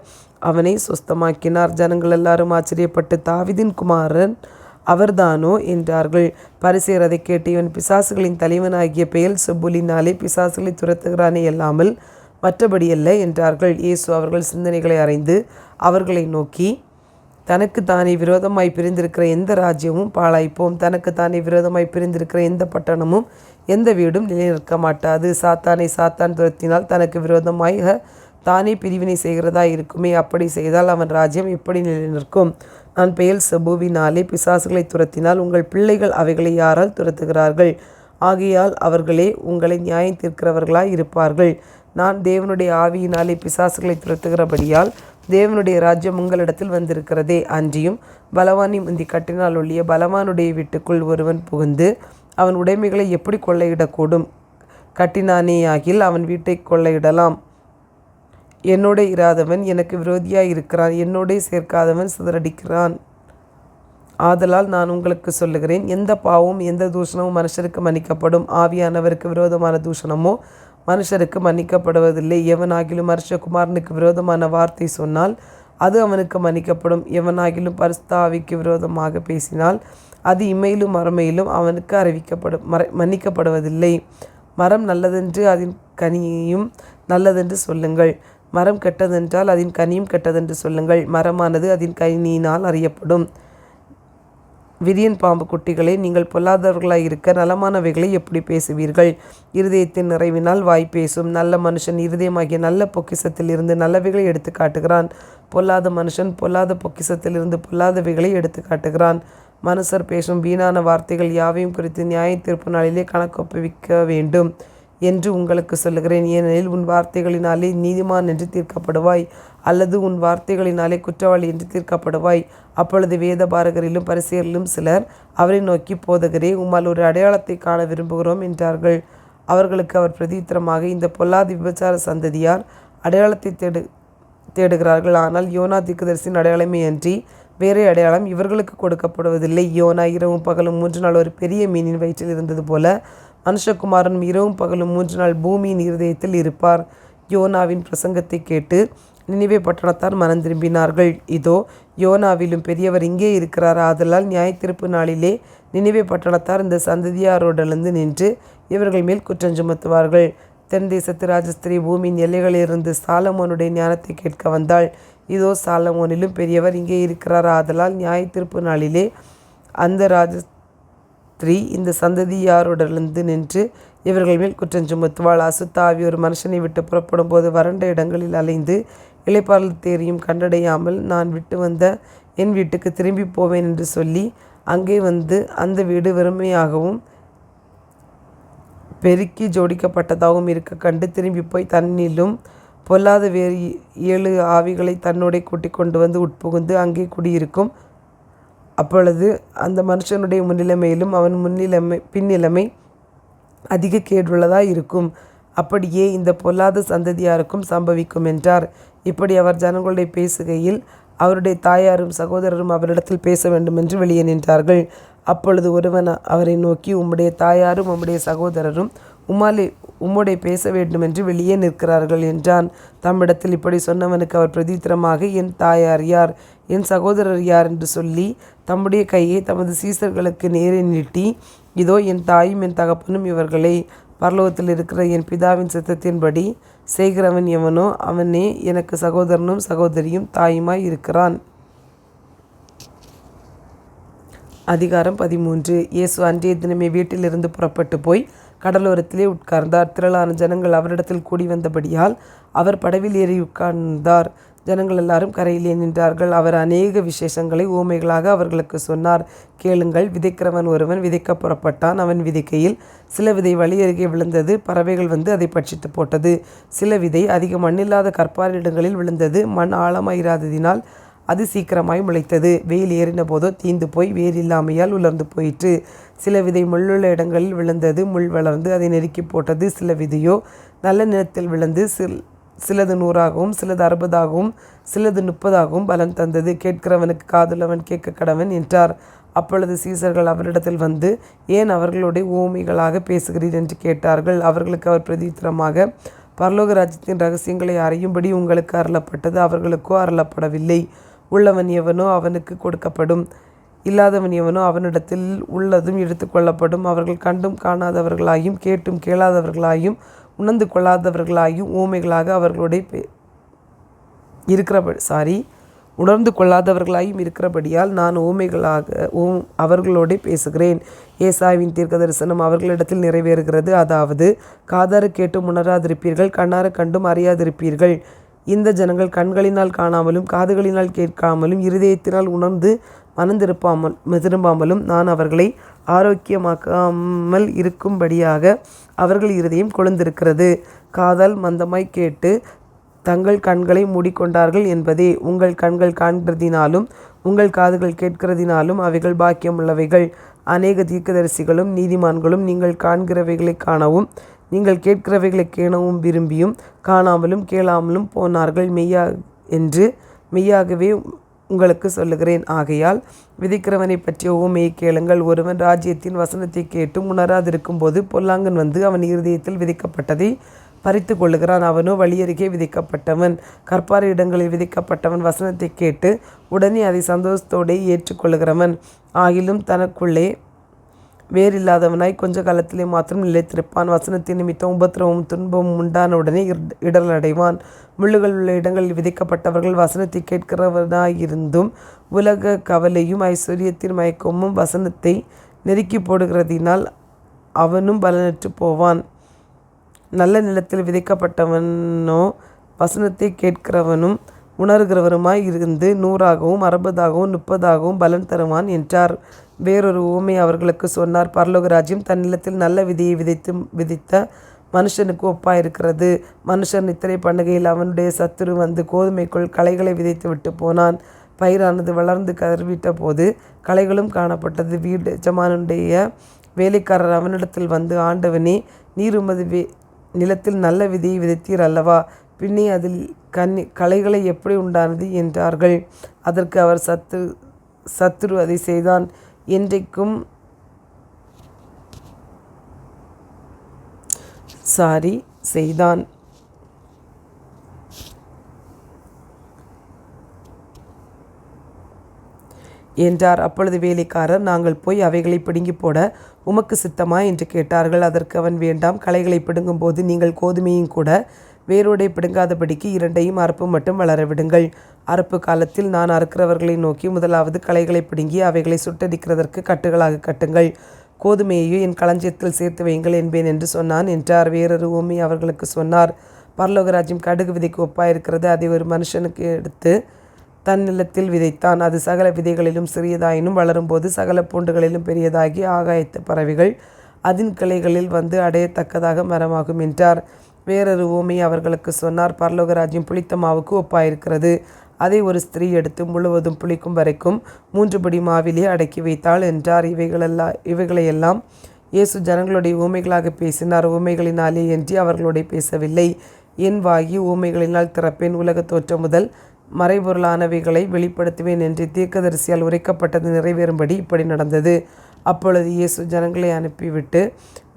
அவனை சுஸ்தமாக்கினார். ஜனங்கள் எல்லாரும் ஆச்சரியப்பட்டு, தாவீதின் குமாரன் அவர்தானோ என்றார்கள். பரிசேயர் அதை கேட்டு, இவன் பிசாசுகளின் தலைவனாகிய பெயல்செபூலினாலே பிசாசுகளை துரத்துகிறானே அல்லாமல் மற்றபடியல்ல என்றார்கள். இயேசு அவர்கள் சிந்தனைகளை அறிந்து அவர்களை நோக்கி, தனக்கு தானே விரோதமாய் பிரிந்திருக்கிற எந்த ராஜ்யமும் பாழாய்ப்போம். தனக்கு தானே விரோதமாய் பிரிந்திருக்கிற எந்த பட்டணமும் எந்த வீடும் நிலைநிற்க மாட்டாது. சாத்தானை சாத்தான் துரத்தினால் தனக்கு விரோதமாய் தானே பிரிவினை செய்கிறதா இருக்குமே. அப்படி செய்தால் அவன் ராஜ்யம் எப்படி நிலைநிற்கும்? நான் பெயல்செபூவினாலே பிசாசுகளை துரத்தினால் உங்கள் பிள்ளைகள் அவைகளை யாரால் துரத்துகிறார்கள்? ஆகையால் அவர்களே உங்களை நியாயம் தீர்க்கிறவர்களாய் இருப்பார்கள். நான் தேவனுடைய ஆவியினாலே பிசாசுகளை துரத்துகிறபடியால் தேவனுடைய ராஜ்யம் உங்களிடத்தில் வந்திருக்கிறதே. அன்றியும் பலவானை முந்தி கட்டினால் ஒழிய பலவானுடைய வீட்டுக்குள் ஒருவன் புகுந்து அவன் உடைமைகளை எப்படி கொள்ளையிடக்கூடும்? கட்டினானேயாகில் அவன் வீட்டை கொள்ளையிடலாம். என்னோட இராதவன் எனக்கு விரோதியாய் இருக்கிறான், என்னோட சேர்க்காதவன் சிதறடிக்கிறான். ஆதலால் நான் உங்களுக்கு சொல்லுகிறேன், எந்த பாவமும் எந்த தூஷணமும் மனுஷருக்கு மன்னிக்கப்படும், ஆவியானவருக்கு விரோதமான தூஷணமோ மனுஷருக்கு மன்னிக்கப்படுவதில்லை. எவனாகிலும் மனுஷகுமாரனுக்கு விரோதமான வார்த்தை சொன்னால் அது அவனுக்கு மன்னிக்கப்படும். எவனாகிலும் பரிசுத்த ஆவிக்கு விரோதமாக பேசினால் அது இம்மையிலும் மறுமையிலும் அவனுக்கு மன்னிக்கப்படுவதில்லை. மரம் நல்லதென்று அதன் கனியும் நல்லதென்று சொல்லுங்கள், மரம் கெட்டதென்றால் அதன் கனியும் கெட்டதென்று சொல்லுங்கள். மரமானது அதன் கனியினால் அறியப்படும். விரியன் பாம்பு குட்டிகளே, நீங்கள் பொல்லாதவர்களாய் இருக்க நலமானவைகளை எப்படி பேசுவீர்கள்? இருதயத்தின் நிறைவினால் வாய் பேசும். நல்ல மனுஷன் இருதயமாகிய நல்ல பொக்கிஷத்தில் இருந்து நல்லவைகளை எடுத்து காட்டுகிறான். பொல்லாத மனுஷன் பொல்லாத பொக்கிஷத்தில் இருந்து பொல்லாதவைகளை எடுத்து காட்டுகிறான். மனுஷர் பேசும் வீணான வார்த்தைகள் யாவையும் குறித்து நியாய தீர்ப்பு நாளிலே கணக்கொப்புவிக்க வேண்டும் என்று உங்களுக்கு சொல்லுகிறேன். ஏனெனில் உன் வார்த்தைகளினாலே நீதிமான் என்று தீர்க்கப்படுவாய், அல்லது உன் வார்த்தைகளினாலே குற்றவாளி என்று தீர்க்கப்படுவாய். அப்பொழுது வேத பாரகரிலும் பரிசேயரிலும் சிலர் அவரை நோக்கி, போதகரே, உம்மால் ஒரு அடையாளத்தை காண விரும்புகிறோம் என்றார்கள். அவர்களுக்கு அவர் பிரதித்திரமாக, இந்த பொல்லாத விபச்சார சந்ததியார் அடையாளத்தை தேடுகிறார்கள். ஆனால் யோனா தீர்க்கதரிசியின் அடையாளமே அன்றி வேறே அடையாளம் இவர்களுக்கு கொடுக்கப்படுவதில்லை. யோனா இரவும் பகலும் 3 நாள் ஒரு பெரிய மீனின் வயிற்றில் இருந்தது போல மனுஷகுமாரனும் இரவும் பகலும் 3 நாள் பூமியின் இருதயத்தில் இருப்பார். யோனாவின் பிரசங்கத்தை கேட்டு நினிவே பட்டணத்தார் மனம் திரும்பினார்கள். இதோ, யோனாவிலும் பெரியவர் இங்கே இருக்கிறார். ஆதலால் நியாயத்தீர்ப்பு நாளிலே நினிவே பட்டணத்தார் இந்த சந்ததியாரோடெழுந்து நின்று இவர்கள் மேல் குற்றம் சுமத்துவார்கள். தென் தேசத்து ராஜஸ்திரி பூமியின் எல்லைகளிலிருந்து சாலமோனுடைய ஞானத்தை கேட்க வந்தாள். இதோ சாலமோனிலும் பெரியவர் இங்கே இருக்கிறார். ஆதலால் நியாய தீர்ப்பு நாளிலே அந்த ராஜஸ்திரி இந்த சந்ததியாரோடிருந்து நின்று இவர்கள் மேல் குற்றம் சுமத்துவாள். அசுத்த ஆவி ஒரு மனுஷனை விட்டு புறப்படும் போது வறண்ட இடங்களில் அலைந்து இளைப்பாறுதல் தேறியும் கண்டடையாமல் நான் விட்டு வந்த என் வீட்டுக்கு திரும்பி போவேன் என்று சொல்லி அங்கே வந்து அந்த வீடு வெறுமையாகவும் பெருக்கி ஜோடிக்கப்பட்டதாகவும் இருக்க கண்டு திரும்பி போய் தன்னிலும் பொல்லாத வேறு 7 ஆவிகளை தன்னோட கூட்டிக் கொண்டு வந்து உட்புகுந்து அங்கே குடியிருக்கும். அப்பொழுது அந்த மனுஷனுடைய முன்னிலைமையிலும் அவன் பின்னிலைமை அதிக கேடுள்ளதாக இருக்கும். அப்படியே இந்த பொல்லாத சந்ததியாருக்கும் சம்பவிக்கும் என்றார். இப்படி அவர் ஜனங்களுடைய பேசுகையில் அவருடைய தாயாரும் சகோதரரும் அவரிடத்தில் பேச வேண்டும் என்று வெளியே நின்றார்கள். அப்பொழுது ஒருவன் அவரை நோக்கி, உம்முடைய தாயாரும் உம்முடைய சகோதரரும் உம்முடைய பேச வேண்டும் என்று வெளியே நிற்கிறார்கள் என்றான். தம்மிடத்தில் இப்படி சொன்னவனுக்கு அவர் பிரதித்திரமாக, என் தாயார் யார், என் சகோதரர் யார் என்று சொல்லி தம்முடைய கையை தமது சீசர்களுக்கு நேரே நீட்டி, இதோ என் தாயும் என் தகப்பனும் இவர்களே, பரலோகத்தில் இருக்கிற என் பிதாவின் சித்தத்தின்படி செய்கிறவன் எவனோ அவனே எனக்கு சகோதரனும் சகோதரியும் தாயுமாய் இருக்கிறான். அதிகாரம் 13. இயேசு அன்றைய தினமே வீட்டிலிருந்து புறப்பட்டு போய் கடலோரத்திலே உட்கார்ந்தார். திரளான ஜனங்கள் அவரிடத்தில் கூடி வந்தபடியால் அவர் படவில் ஏறி உட்கார்ந்தார். ஜனங்கள் எல்லாரும் கரையிலே நின்றார்கள். அவர் அநேக விசேஷங்களை ஊமைகளாக அவர்களுக்கு சொன்னார். கேளுங்கள். விதைக்கிறவன் ஒருவன் விதைக்க புறப்பட்டான். அவன் விதைக்கையில் சில விதை வழி அருகே விழுந்தது. பறவைகள் வந்து அதை பட்சித்து போட்டது. சில விதை அதிக மண்ணில்லாத கற்பாரிடங்களில் விழுந்தது. மண் ஆழமாயிராததினால் அது சீக்கிரமாய் முளைத்தது. வெயில் ஏறின போதோ தீந்து போய் வேர் இல்லாமையால் உலர்ந்து போயிற்று. சில விதை முள்ளுள்ள இடங்களில் விழுந்தது. முள் வளர்ந்து அதை நெருக்கி போட்டது. சில விதையோ நல்ல நிலத்தில் விழுந்து சிலது 100ஆகவும் சிலது 60ஆகவும் சிலது 30ஆகவும் பலன் தந்தது. கேட்கிறவனுக்கு காதுள்ளவன் கேட்க கடவன் என்றார். அப்பொழுது சீசர்கள் அவரிடத்தில் வந்து, ஏன் அவர்களுடைய ஊமைகளாக பேசுகிறீர் என்று கேட்டார்கள். அவர்களுக்கு அவர் பிரதித்திரமாக, பரலோக ராஜ்யத்தின் ரகசியங்களை அறியும்படி உங்களுக்கு அருளப்பட்டது, அவர்களுக்கோ அருளப்படவில்லை. உள்ளவன் எவனோ அவனுக்கு கொடுக்கப்படும், இல்லாதவன் எவனோ அவனிடத்தில் உள்ளதும் எடுத்து கொள்ளப்படும். அவர்கள் கண்டும் காணாதவர்களாயும் கேட்டும் கேளாதவர்களாயும் உணர்ந்து கொள்ளாதவர்களாயும் ஊமைகளாக உணர்ந்து கொள்ளாதவர்களாயும் இருக்கிறபடியால் நான் ஊமைகளாக அவர்களோட பேசுகிறேன். ஏசாயாவின் தீர்க்க தரிசனம் அவர்களிடத்தில் நிறைவேறுகிறது. அதாவது, காதார கேட்டும் உணராதிருப்பீர்கள், கண்ணார கண்டும் அறியாதிருப்பீர்கள். இந்த ஜனங்கள் கண்களினால் காணாமலும் காதுகளினால் கேட்காமலும் இருதயத்தினால் உணர்ந்து திரும்பாமலும் நான் அவர்களை ஆரோக்கியமாக்காமல் இருக்கும்படியாக அவர்கள் இருதயம் கொழுந்திருக்கிறது. காதால் மந்தமாய் கேட்டு தங்கள் கண்களை மூடிக்கொண்டார்கள் என்பதே. உங்கள் கண்கள் காண்கிறதினாலும் உங்கள் காதுகள் கேட்கிறதினாலும் அவைகள் பாக்கியமுள்ளவைகள். அநேக தீர்க்கதரிசிகளும் நீதிமான்களும் நீங்கள் காண்கிறவைகளை காணவும் நீங்கள் கேட்கிறவைகளை கேணவும் விரும்பியும் காணாமலும் கேளாமலும் போனார்கள். மெய்யாகவே உங்களுக்கு சொல்லுகிறேன். ஆகையால் விதைக்கிறவனை பற்றிய ஊமையை கேளுங்கள். ஒருவன் ராஜ்யத்தின் வசனத்தை கேட்டும் உணராதிருக்கும் போது பொல்லாங்கன் வந்து அவன் இருதயத்தில் விதைக்கப்பட்டதை பறித்து கொள்ளுகிறான். அவனோ வழியருகே விதைக்கப்பட்டவன், கற்பாறை இடங்களில் விதைக்கப்பட்டவன். வசனத்தை கேட்டு உடனே அதை சந்தோஷத்தோடு ஏற்றுக்கொள்ளுகிறவன் ஆகிலும் தனக்குள்ளே வேறில்லாதவனாய் கொஞ்ச காலத்திலே மாத்திரம் நிலைத்திருப்பான். வசனத்தின் நிமித்தம் உபத்திரமும் துன்பமும் உண்டான உடனே இடர் அடைவான். முள்ளுகள் உள்ள இடங்களில் விதைக்கப்பட்டவர்கள் வசனத்தை கேட்கிறவனாயிருந்தும் உலக கவலையும் ஐஸ்வர்யத்தின் மயக்கமும் வசனத்தை நெருக்கி போடுகிறதினால் அவனும் பலனற்று போவான். நல்ல நிலத்தில் விதைக்கப்பட்டவனோ வசனத்தை கேட்கிறவனும் உணர்கிறவருமாய் இருந்து 100ஆகவும் 60ஆகவும் 30ஆகவும் பலன் தருவான் என்றார். வேறொரு ஊமை அவர்களுக்கு சொன்னார். பரலோக ராஜ்யம் தன் நிலத்தில் நல்ல விதையை விதைத்த மனுஷனுக்கு ஒப்பாயிருக்கிறது. மனுஷன் நித்திரை பண்ணுகையில் அவனுடைய சத்துரு வந்து கோதுமைக்குள் களைகளை விதைத்து விட்டு போனான். பயிரானது வளர்ந்து கருவிட்ட போது களைகளும் காணப்பட்டது. வீடு எஜமானுடைய வேலைக்காரர் அவனிடத்தில் வந்து, ஆண்டவனே, நீர் உமது நிலத்தில் நல்ல விதையை விதைத்தீர் அல்லவா? பின்னே அதில் களைகளை எப்படி உண்டானது என்றார்கள். அதற்கு அவர், சத்துரு அதை செய்தான். என்றைக்கும் செய்தான். என்றார். அப்பொழுது வேலைக்காரர், நாங்கள் போய் அவைகளை பிடுங்கி போட உமக்கு சித்தமா என்று கேட்டார்கள். அதற்கு அவன், வேண்டாம், களைகளை பிடுங்கும்போது நீங்கள் கோதுமையும் கூட வேரோடே பிடுங்காதபடிக்கு இரண்டையும் அறுப்பு மட்டும் வளர விடுங்கள். அறுப்பு காலத்தில் நான் அறுக்கிறவர்களை நோக்கி, முதலாவது களைகளை பிடுங்கி அவைகளை சுட்டடிக்கிறதற்கு கட்டுகளாக கட்டுங்கள், கோதுமையையோ என் களஞ்சியத்தில் சேர்த்து வையுங்கள் என்பேன் என்று சொன்னான் என்றார். வேறொரு உவமை அவர்களுக்கு சொன்னார். பரலோகராஜ்யம் கடுகு விதைக்கு ஒப்பாயிருக்கிறது. அதை ஒரு மனுஷனுக்கு எடுத்து தன் நிலத்தில் விதைத்தான். அது சகல விதைகளிலும் சிறியதாயினும் வளரும்போது சகல பூண்டுகளிலும் பெரியதாகி ஆகாயத்து பறவைகள் அதன் கிளைகளில் வந்து அடையத்தக்கதாக மரமாகும் என்றார். வேறொரு உவமை அவர்களுக்கு சொன்னார். பரலோகராஜ்யம் புளித்த மாவுக்கு ஒப்பாயிருக்கிறது. அதை ஒரு ஸ்திரீ எடுத்து முழுவதும் புளிக்கும் வரைக்கும் 3 படி மாவிலே அடக்கி வைத்தாள் என்றார். இவைகளையெல்லாம் இயேசு ஜனங்களுடைய ஊமைகளாக பேசினார். ஊமைகளினாலே என்று அவர்களுடைய பேசவில்லை. என் வாயி ஊமைகளினால் திறப்பேன், உலக தோற்றம் முதல் மறைபொருளானவைகளை வெளிப்படுத்துவேன் என்று தீர்க்கதரிசியால் உரைக்கப்பட்டது நிறைவேறும்படி இப்படி நடந்தது. அப்பொழுது இயேசு ஜனங்களை அனுப்பிவிட்டு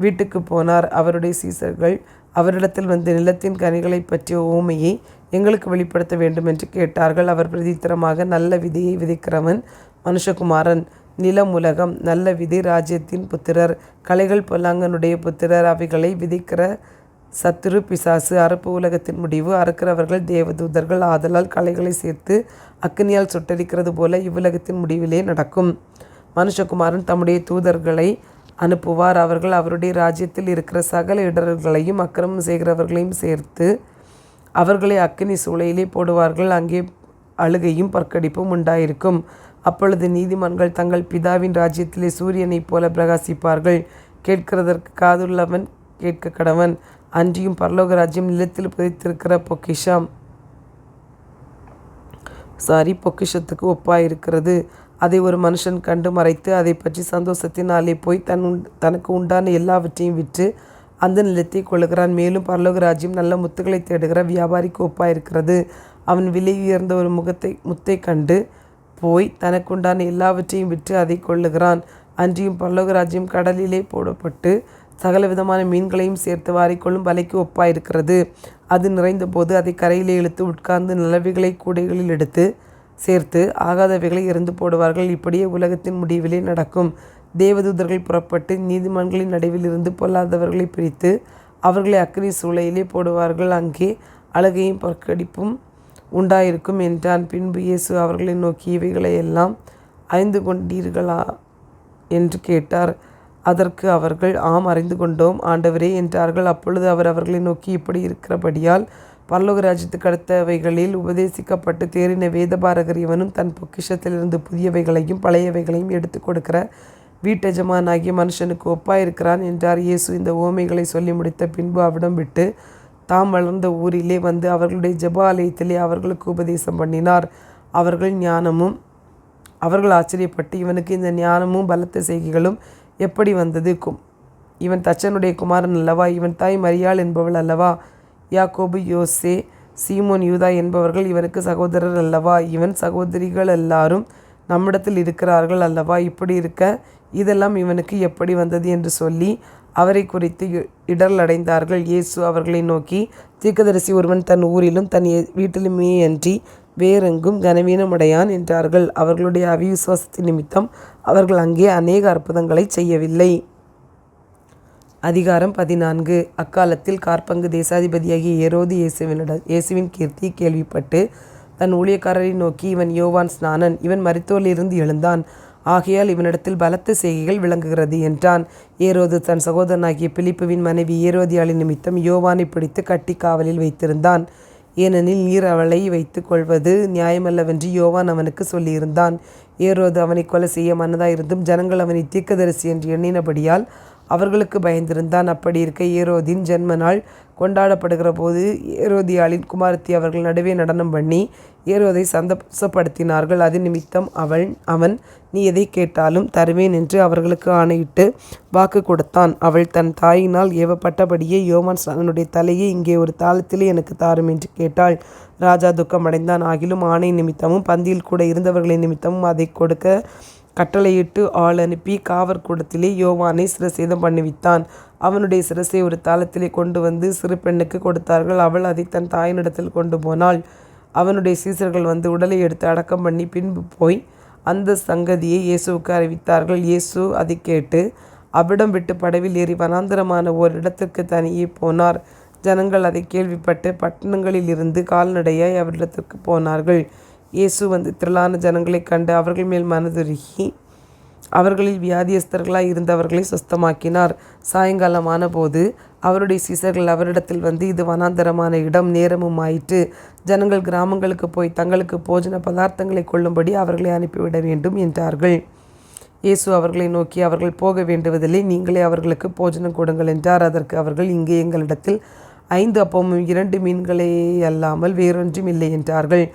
வீட்டுக்கு போனார். அவருடைய சீசர்கள் அவரிடத்தில் வந்து, நிலத்தின் கனிகளை பற்றிய ஊமையை எங்களுக்கு வெளிப்படுத்த வேண்டும் என்று கேட்டார்கள். அவர் பிரதித்திரமாக, நல்ல விதையை விதைக்கிறவன் மனுஷகுமாரன், நிலம் உலகம். நல்ல விதை ராஜ்யத்தின் புத்திரர், களைகள் பொல்லாங்கனுடைய புத்திரர். அவைகளை விதைக்கிற சத்துரு பிசாசு. அறுப்பு உலகத்தின் முடிவு. அறுக்கிறவர்கள் தேவதூதர்கள். ஆதலால் களைகளை சேர்த்து அக்கினியால் சுட்டரிக்கிறது போல இவ்வுலகத்தின் முடிவிலே நடக்கும். மனுஷகுமாரன் தம்முடைய தூதர்களை அனுப்புவார். அவர்கள் அவருடைய ராஜ்யத்தில் இருக்கிற சகல இடர்களையும் அக்கிரமம் செய்கிறவர்களையும் சேர்த்து அவர்களை அக்கினி சூளையிலே போடுவார்கள். அங்கே அழுகையும் பற்கடிப்பும் உண்டாயிருக்கும். அப்பொழுது நீதிமான்கள் தங்கள் பிதாவின் ராஜ்யத்திலே சூரியனைப் போல பிரகாசிப்பார்கள். கேட்கிறதற்கு காதுள்ளவன் கேட்க கடவன். அன்றியும் பரலோக ராஜ்யம் நிலத்தில் புதைத்திருக்கிற பொக்கிஷத்துக்கு ஒப்பாயிருக்கிறது. அதை ஒரு மனுஷன் கண்டு மறைத்து அதை பற்றி சந்தோஷத்தினாலே போய் தனக்கு உண்டான எல்லாவற்றையும் விற்று அந்த நிலத்தை கொள்ளுகிறான். மேலும் பரலோக ராஜ்யம் நல்ல முத்துக்களை தேடுகிற வியாபாரிக்கு ஒப்பாயிருக்கிறது. அவன் விலை உயர்ந்த ஒரு முத்தை கண்டு போய் தனக்குண்டான எல்லாவற்றையும் விற்று அதை கொள்ளுகிறான். அன்றியும் பரலோக ராஜ்யம் கடலிலே போடப்பட்டு சகல விதமான மீன்களையும் சேர்த்து வாரிக்கொள்ளும் வலைக்கு ஒப்பாயிருக்கிறது. அது நிறைந்த போது அதை கரையிலே இழுத்து உட்கார்ந்து நல்லவைகளை கூடைகளில் எடுத்து சேர்த்து ஆகாதவைகளை எறிந்து போடுவார்கள். இப்படியே உலகத்தின் முடிவிலே நடக்கும். தேவதூதர்கள் புறப்பட்டு நீதிமான்களின் நடுவில் இருந்து பொல்லாதவர்களை பிரித்து அவர்களை அக்கினி சூளையிலே போடுவார்கள். அங்கே அழுகையும் பற்கடிப்பும் உண்டாயிருக்கும் என்றான். பின்பு இயேசு அவர்களை நோக்கி, இவைகளையெல்லாம் அறிந்து கொண்டீர்களா என்று கேட்டார். அதற்கு அவர்கள், ஆம், அறிந்து கொண்டோம் ஆண்டவரே என்றார்கள். அப்பொழுது அவர் அவர்களை நோக்கி, இப்படி இருக்கிறபடியால் பரலோக ராஜ்யத்துக்கு அடுத்தவைகளில் உபதேசிக்கப்பட்டு தேறின வேதபாரகர் இவனும் தன் பொக்கிஷத்திலிருந்து புதியவைகளையும் பழையவைகளையும் எடுத்து கொடுக்கிற வீட்டெஜமானாகிய மனுஷனுக்கு ஒப்பாயிருக்கிறான் என்றார். இயேசு இந்த உவமைகளை சொல்லி முடித்த பின்பு அவ்விடம் விட்டு தாம் வளர்ந்த ஊரிலே வந்து அவர்களுடைய ஜெப ஆலயத்திலே அவர்களுக்கு உபதேசம் பண்ணினார். அவர்கள் ஆச்சரியப்பட்டு, இவனுக்கு இந்த ஞானமும் பலத்த செய்கைகளும் எப்படி வந்தது? இவன் தச்சனுடைய குமாரன் அல்லவா? இவன் தாய் மரியாள் என்பவள் அல்லவா? யாக்கோபு, யோசே, சீமோன், யூதா என்பவர்கள் இவனுக்கு சகோதரர் அல்லவா? இவன் சகோதரிகள் எல்லாரும் நம்மிடத்தில் இருக்கிறார்கள் அல்லவா? இப்படி இருக்க இதெல்லாம் இவனுக்கு எப்படி வந்தது என்று சொல்லி அவரை குறித்து இடரலடைந்தார்கள். இயேசு அவர்களை நோக்கி, தீர்க்கதரிசி ஒருவன் தன் ஊரிலும் தன் வீட்டிலுமே அன்றி வேறெங்கும் கனவீனமுடையான் என்றார்கள். அவர்களுடைய அவிசுவாசத்தின் நிமித்தம் அவர்கள் அங்கே அநேக அற்புதங்களை செய்யவில்லை. அதிகாரம் 14. அக்காலத்தில் காற்பங்கு தேசாதிபதியாகிய ஏரோது இயேசுவின் கீர்த்தி கேள்விப்பட்டு தன் ஊழியக்காரரை நோக்கி, இவன் யோவான் ஸ்நானன். இவன் மரித்தோரிலிருந்து எழுந்தான். ஆகையால் இவனிடத்தில் பலத்த செய்கைகள் விளங்குகிறது என்றான். ஏரோது தன் சகோதரனாகிய பிலிப்புவின் மனைவி ஏரோதியாளின் நிமித்தம் யோவானை பிடித்து கட்டி காவலில் வைத்திருந்தான். ஏனெனில் நீர் அவளை வைத்து கொள்வது நியாயமல்லவென்று யோவான் அவனுக்கு சொல்லியிருந்தான். ஏரோது அவனை கொலை செய்ய மனதாயிருந்தும் ஜனங்கள் அவனை தீர்க்கதரிசி என்று எண்ணினபடியால் அவர்களுக்கு பயந்திருந்தான். அப்படி இருக்க ஏரோதின் ஜென்ம நாள் கொண்டாடப்படுகிற போது ஏரோதியாளின் குமாரத்தி அவர்கள் நடுவே நடனம் பண்ணி ஏரோதை சந்தோஷப்படுத்தினார்கள். அது நிமித்தம் அவன் நீ எதை கேட்டாலும் தருவேன் என்று அவர்களுக்கு ஆணையிட்டு வாக்கு கொடுத்தான். அவள் தன் தாயினால் ஏவப்பட்டபடியே யோவான் ஸ்நானனுடைய தலையை இங்கே ஒரு தாளத்திலே எனக்கு தாரும் என்று கேட்டாள். ராஜா துக்கமடைந்தான். ஆகிலும் ஆணை நிமித்தமும் பந்தியில் கூட இருந்தவர்களின் நிமித்தமும் அதை கொடுக்க கட்டளையிட்டு ஆள் அனுப்பி காவற்கூடத்திலே யோவானை சிரசேதம் பண்ணிவித்தான். அவனுடைய சிரசை ஒரு தாளத்திலே கொண்டு வந்து சிறு பெண்ணுக்கு கொடுத்தார்கள். அவள் அதை தன் தாயினிடத்தில் கொண்டு போனாள். அவனுடைய சீசர்கள் வந்து உடலை எடுத்து அடக்கம் பண்ணி பின்பு போய் அந்த சங்கதியை இயேசுவுக்கு அறிவித்தார்கள். இயேசு அதை கேட்டு அவ்விடம் விட்டு படவில் ஏறி வனாந்தரமான ஓரிடத்திற்கு தனியே போனார். ஜனங்கள் அதை கேள்விப்பட்டு பட்டணங்களில் இருந்து கால்நடையாய் அவரிடத்திற்கு போனார்கள். இயேசு வந்து திரளான ஜனங்களைக் கண்டு அவர்கள் மேல் மனதுருகி அவர்களில் வியாதியஸ்தர்களாய் இருந்தவர்களை சுஸ்தமாக்கினார். சாயங்காலமான போது அவருடைய சீசர்கள் அவரிடத்தில் வந்து, இது வனாந்தரமான இடம், நேரமும் ஆயிற்று. ஜனங்கள் கிராமங்களுக்கு போய் தங்களுக்கு போஜன பதார்த்தங்களை கொள்ளும்படி அவர்களை அனுப்பிவிட வேண்டும் என்றார்கள். இயேசு அவர்களை நோக்கி, அவர்கள் போக வேண்டுவதில்லை, நீங்களே அவர்களுக்கு போஜனம் கொடுங்கள் என்றார். அதற்கு அவர்கள், இங்கே எங்களிடத்தில் 5 அப்பமும் 2 மீன்களே அல்லாமல் வேறொன்றும் இல்லை என்றார்கள்.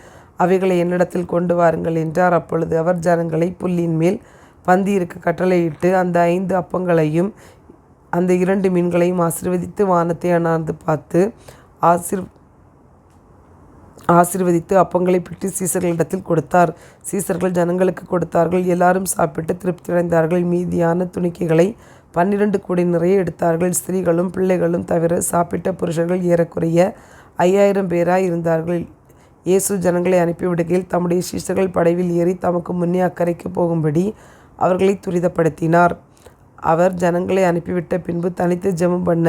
அவைகளை என்னிடத்தில் கொண்டு வாருங்கள் என்றார். அப்பொழுது அவர் ஜனங்களை புல்லின் மேல் பந்தியிருக்க கட்டளையிட்டு அந்த 5 அப்பங்களையும் அந்த 2 மீன்களையும் ஆசீர்வதித்து வானத்தை அண்ணாந்து பார்த்து ஆசீர்வதித்து அப்பங்களை பிட்டு சீசர்களிடத்தில் கொடுத்தார். சீசர்கள் ஜனங்களுக்கு கொடுத்தார்கள். எல்லாரும் சாப்பிட்டு திருப்தியடைந்தார்கள். மீதியான துணிக்கைகளை 12 கூடை நிறைய எடுத்தார்கள். ஸ்திரீகளும் பிள்ளைகளும் தவிர சாப்பிட்ட புருஷர்கள் ஏறக்குறைய 5000 பேராய் இருந்தார்கள். இயேசு ஜனங்களை அனுப்பிவிடுகையில் தம்முடைய சீஷர்கள் படவில் ஏறி தமக்கு முன்னே அக்கறைக்கு போகும்படி அவர்களை துரிதப்படுத்தினார். அவர் ஜனங்களை அனுப்பிவிட்ட பின்பு தனித்து ஜெபம் பண்ண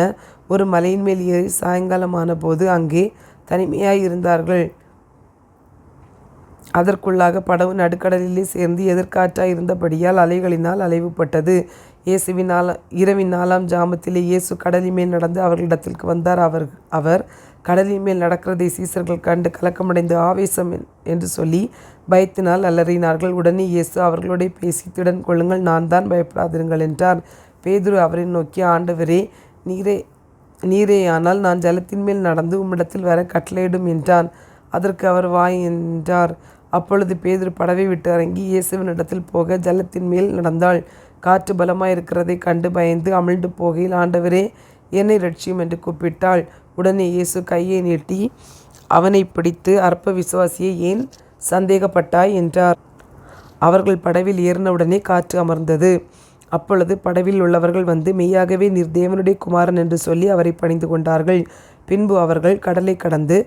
ஒரு மலையின் மேல் ஏறி சாயங்காலமான போது அங்கே தனிமையாய் இருந்தார்கள். அதற்குள்ளாக படவு நடுக்கடலிலே சேர்ந்து எதிர்காற்றாய் இருந்தபடியால் அலைகளினால் அலைவுபட்டது. இரவின் 4ஆம் ஜாமத்திலே இயேசு கடலின் மேல் நடந்து அவர்களிடத்திற்கு வந்தார். அவர் கடலின் மேல் நடக்கிறதை சீசர்கள் கண்டு கலக்கமடைந்து ஆவேசம் என்று சொல்லி பயத்தினால் அலறினார்கள். உடனே இயேசு அவர்களோட பேசி, திடன் கொள்ளுங்கள், நான் தான், பயப்படாதிருங்கள் என்றார். பேதுரு அவரை நோக்கி, ஆண்டவரே, நீரேயானால் நான் ஜலத்தின் மேல் நடந்து உம்மிடத்தில் வர கட்டளையிடும் என்றான். அதற்கு அவர், வா என்றார். அப்பொழுது பேதுரு படவை விட்டு இறங்கி இயேசுவினிடத்தில் போக ஜலத்தின் மேல் நடந்தாள். காற்று பலமாயிருக்கிறதை கண்டு பயந்து அமிழ்ந்து போகையில், ஆண்டவரே, என்னை ரட்சியும் என்று கூப்பிட்டாள். உடனே இயேசு கையை நீட்டி அவனை பிடித்து, அற்ப விசுவாசியை, ஏன் சந்தேகப்பட்டாய் என்றார். அவர்கள் படவில் ஏறினவுடனே காற்று அமர்ந்தது. அப்பொழுது படவில் உள்ளவர்கள் வந்து, மெய்யாகவே நீர் தேவனுடைய குமாரன் என்று சொல்லி அவரை பணிந்து கொண்டார்கள். பின்பு அவர்கள் கடலை கடந்து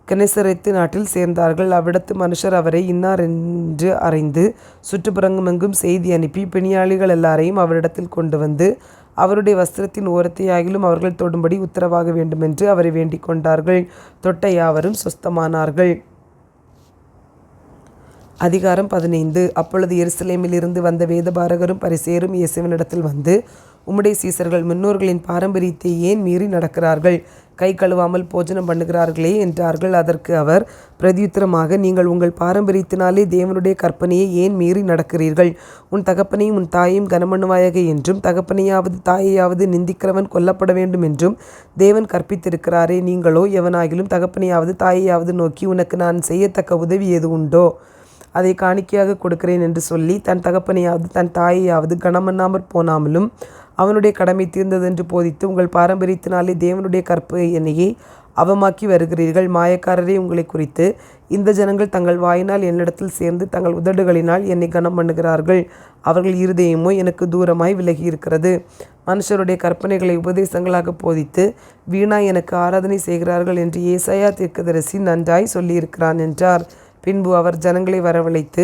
கெனசரேத்து நாட்டில் சேர்ந்தார்கள். அவ்விடத்து மனுஷர் அவரை இன்னார் என்று அறிந்து சுற்றுப்புறமெங்கும் செய்தி அனுப்பி பிணியாளிகள் எல்லாரையும் அவரிடத்தில் கொண்டு வந்து அவருடைய வஸ்திரத்தின் ஓரத்தை ஆகிலும் அவர்கள் தொடும்படி உத்தரவாக வேண்டுமென்று அவரை வேண்டிக் கொண்டார்கள். தொட்ட யாவரும் சுஸ்தமானார்கள். அதிகாரம் 15. அப்பொழுது எருசலேமில் இருந்து வந்த வேதபாரகரும் பரிசேயரும் இயேசுவினிடத்தில் வந்து, உம்முடைய சீசர்கள் முன்னோர்களின் பாரம்பரியத்தை ஏன் மீறி நடக்கிறார்கள்? கை கழுவாமல் போஜனம் பண்ணுகிறார்களே என்றார்கள். அதற்கு அவர் பிரதியுத்தரமாக, நீங்கள் உங்கள் பாரம்பரியத்தினாலே தேவனுடைய கற்பனையை ஏன் மீறி நடக்கிறீர்கள்? உன் தகப்பனையும் உன் தாயையும் கனமண்ணுவாயாக என்றும் தகப்பனையாவது தாயையாவது நிந்திக்கிறவன் கொல்லப்பட வேண்டும் என்றும் தேவன் கற்பித்திருக்கிறாரே. நீங்களோ எவனாகிலும் தகப்பனையாவது தாயையாவது நோக்கி, உனக்கு நான் செய்யத்தக்க உதவி எது உண்டோ அதை காணிக்கையாக கொடுக்கிறேன் என்று சொல்லி தன் தகப்பனையாவது தன் தாயையாவது கனமண்ணாமற் போனாமலும் அவனுடைய கடமை தீர்ந்ததென்று போதித்து உங்கள் பாரம்பரியத்தினாலே தேவனுடைய கற்பனையை அவமாக்கி வருகிறீர்கள். மாயக்காரரே, உங்களை குறித்து இந்த ஜனங்கள் தங்கள் வாயினால் என்னிடத்தில் சேர்ந்து தங்கள் உதடுகளினால் என்னை கனம் பண்ணுகிறார்கள். அவர்கள் இருதயமோ எனக்கு தூரமாய் விலகி இருக்கிறது. மனுஷருடைய கற்பனைகளை உபதேசங்களாக போதித்து வீணாய் எனக்கு ஆராதனை செய்கிறார்கள் என்று ஏசாயா தீர்க்கதரிசி நன்றாய் சொல்லியிருக்கிறான் என்றார். பின்பு அவர் ஜனங்களை வரவழைத்து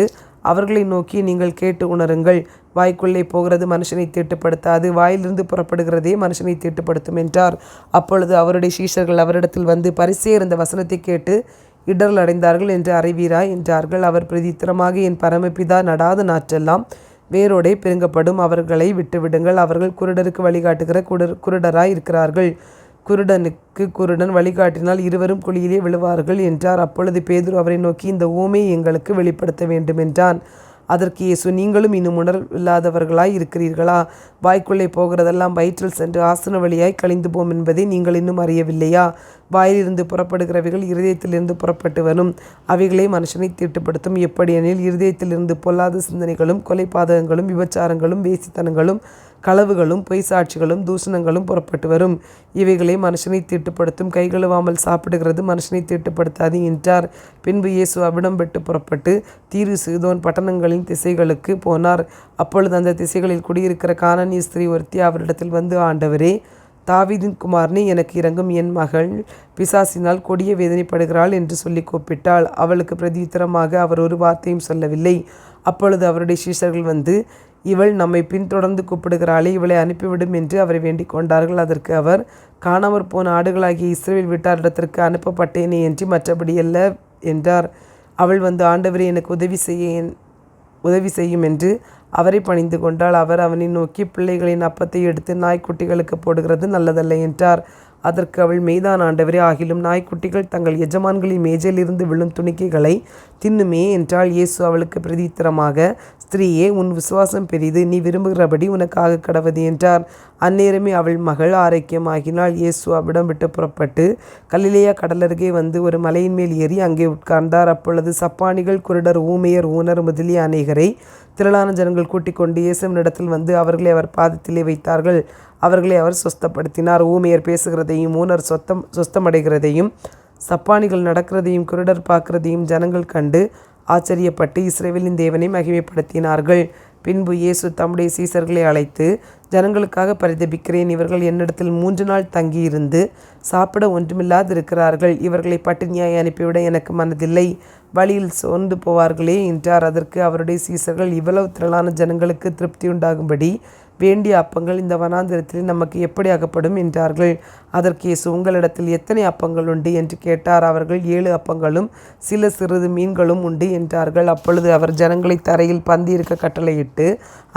அவர்களை நோக்கி, நீங்கள் கேட்டு உணருங்கள். வாய்க்குள்ளே போகிறது மனுஷனை தீட்டுப்படுத்தாது, வாயிலிருந்து புறப்படுகிறதே மனுஷனை தீட்டுப்படுத்தும் என்றார். அப்பொழுது அவருடைய சீஷர்கள் அவரிடத்தில் வந்து, பரிசேயர் இந்த வசனத்தை கேட்டு இடரல் அடைந்தார்கள் என்று அறிவீரா என்றார்கள். அவர் பிரதித்திரமாக, என் பரமபிதா நடாத நாற்றெல்லாம் வேரோடே பிடுங்கப்படும், அவர்களை விட்டுவிடுங்கள். அவர்கள் குருடருக்கு வழிகாட்டுகிற குருடராய் இருக்கிறார்கள். குருடனுக்கு குருடன் வழிகாட்டினால் இருவரும் குழியிலே விழுவார்கள் என்றார். அப்பொழுது பேதுரு அவரை நோக்கி, இந்த ஊமையை எங்களுக்கு வெளிப்படுத்த வேண்டும் என்றான். அதற்கு இயேசு, நீங்களும் இன்னும் உணர்வில்லாதவர்களாய் இருக்கிறீர்களா? வாய்க்குள்ளே போகிறதெல்லாம் வயிற்றில் சென்று ஆசன வழியாய் கழிந்து போம் என்பதை நீங்கள் இன்னும் அறியவில்லையா? வாயிலிருந்து புறப்படுகிறவைகள் இருதயத்திலிருந்து புறப்பட்டு வரும், அவைகளே மனுஷனை தீட்டுப்படுத்தும். எப்படியெனில் இருதயத்திலிருந்து பொல்லாத சிந்தனைகளும் கொலைபாதகங்களும் விபச்சாரங்களும் வேசித்தனங்களும் களவுகளும் பொய் சாட்சிகளும் தூஷணங்களும் புறப்பட்டு வரும். இவைகளே மனுஷனை தீட்டுப்படுத்தும். கை கழுவாமல் சாப்பிடுகிறது மனுஷனை தீட்டுப்படுத்தாது என்றார். பின்பு இயேசு அவ்விடம் விட்டு புறப்பட்டு தீரு சீதோன் பட்டணங்களின் திசைகளுக்கு போனார். அப்பொழுது அந்த திசைகளில் குடியிருக்கிற கானானிய ஸ்திரீ ஒருத்தி அவரிடத்தில் வந்து, ஆண்டவரே, தாவீதின் குமாரனே, எனக்கு இரங்கும், என் மகள் பிசாசினால் கொடிய வேதனைப்படுகிறாள் என்று சொல்லி கூப்பிட்டாள். அவளுக்கு பிரதியுத்தரமாக அவர் ஒரு வார்த்தையும் சொல்லவில்லை. அப்பொழுது அவருடைய சீஷர்கள் வந்து, இவள் நம்மை பின்தொடர்ந்து கூப்பிடுகிறாளே, இவளை அனுப்பிவிடும் என்று அவரை வேண்டிக் கொண்டார்கள். அதற்கு அவர், காணாமற் போன ஆடுகளாகிய இஸ்ரவேல் வீட்டாரிடத்திற்கு அனுப்பப்பட்டேனே என்று மற்றபடியல்ல என்றார். அவள் வந்து, ஆண்டவரே, எனக்கு உதவி செய்யும் என்று அவரை பணிந்து கொண்டாள். அவர் அவனை நோக்கி, பிள்ளைகளின் அப்பத்தை எடுத்து நாய்க்குட்டிகளுக்கு போடுகிறது நல்லதல்ல என்றார். அதற்கு அவள், மெய்தான் ஆண்டவரே, ஆகிலும் நாய்க்குட்டிகள் தங்கள் எஜமான்களின் மேஜையிலிருந்து விழும் துணிக்கைகளை தின்னுமே என்றாள். இயேசு அவளுக்கு பிரதித்திரமாக, ஸ்திரீயே, உன் விசுவாசம் பெரிது, நீ விரும்புகிறபடி உனக்காக கடவது என்றார். அந்நேரமே அவள் மகள் ஆரோக்கியமாகினாள். இயேசு அவ்விடம் விட்டு புறப்பட்டு கலிலேயா கடலருகே வந்து ஒரு மலையின் மேல் ஏறி அங்கே உட்கார்ந்தார். அப்பொழுது சப்பானிகள், குருடர், ஊமையர், ஊனர் முதலிய அநேகரை திரளான ஜனங்கள் கூட்டிக் கொண்டு இயேசுவினிடத்தில் வந்து அவர்களை அவர் பாதத்திலே வைத்தார்கள். அவர்களை அவர் சொஸ்தப்படுத்தினார். ஊமையர் பேசுகிறதையும், ஊனர் சொஸ்தமடைகிறதையும், சப்பானிகள் நடக்கிறதையும், குருடர் பார்க்கிறதையும் ஜனங்கள் கண்டு ஆச்சரியப்பட்டு இஸ்ரவேலின் தேவனை மகிமைப்படுத்தினார்கள். பின்பு இயேசு தம்முடைய சீசர்களை அழைத்து, ஜனங்களுக்காக பரிதபிக்கிறேன். இவர்கள் என்னிடத்தில் 3 நாள் தங்கியிருந்து சாப்பிட ஒன்றுமில்லாதிருக்கிறார்கள். இவர்களை பட்டினியாய் அனுப்பிவிட எனக்கு மனதில்லை. வழியில் சோர்ந்து போவார்களே என்றார். அதற்கு அவருடைய சீசர்கள், இவ்வளவு திரளான ஜனங்களுக்கு திருப்தியுண்டாகும்படி வேண்டிய அப்பங்கள் இந்த வனாந்திரத்தில் நமக்கு எப்படி அகப்படும் என்றார்கள். அதற்கு இயேசு, உங்களிடத்தில் எத்தனை அப்பங்கள் உண்டு என்று கேட்டார். அவர்கள், 7 அப்பங்களும் சில சிறிது மீன்களும் உண்டு என்றார்கள். அப்பொழுது அவர் ஜனங்களை தரையில் பந்தியிருக்க கட்டளையிட்டு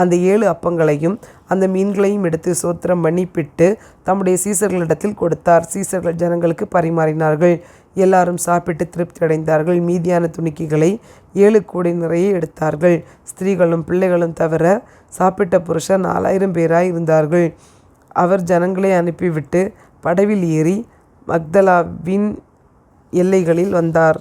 அந்த 7 அப்பங்களையும் அந்த மீன்களையும் எடுத்து சோத்திரம் பண்ணி பிட்டு தம்முடைய சீசர்களிடத்தில் கொடுத்தார். சீசர்கள் ஜனங்களுக்கு பரிமாறினார்கள். எல்லாரும் சாப்பிட்டு திருப்தி அடைந்தார்கள். மீதியான துணிக்கைகளை 7 கூடை நிறைய எடுத்தார்கள். ஸ்திரீகளும் பிள்ளைகளும் தவிர சாப்பிட்ட புருஷர் 4000 பேராய் இருந்தார்கள். அவர் ஜனங்களை அனுப்பிவிட்டு படவில் ஏறி மக்தலாவின் எல்லைகளில் வந்தார்.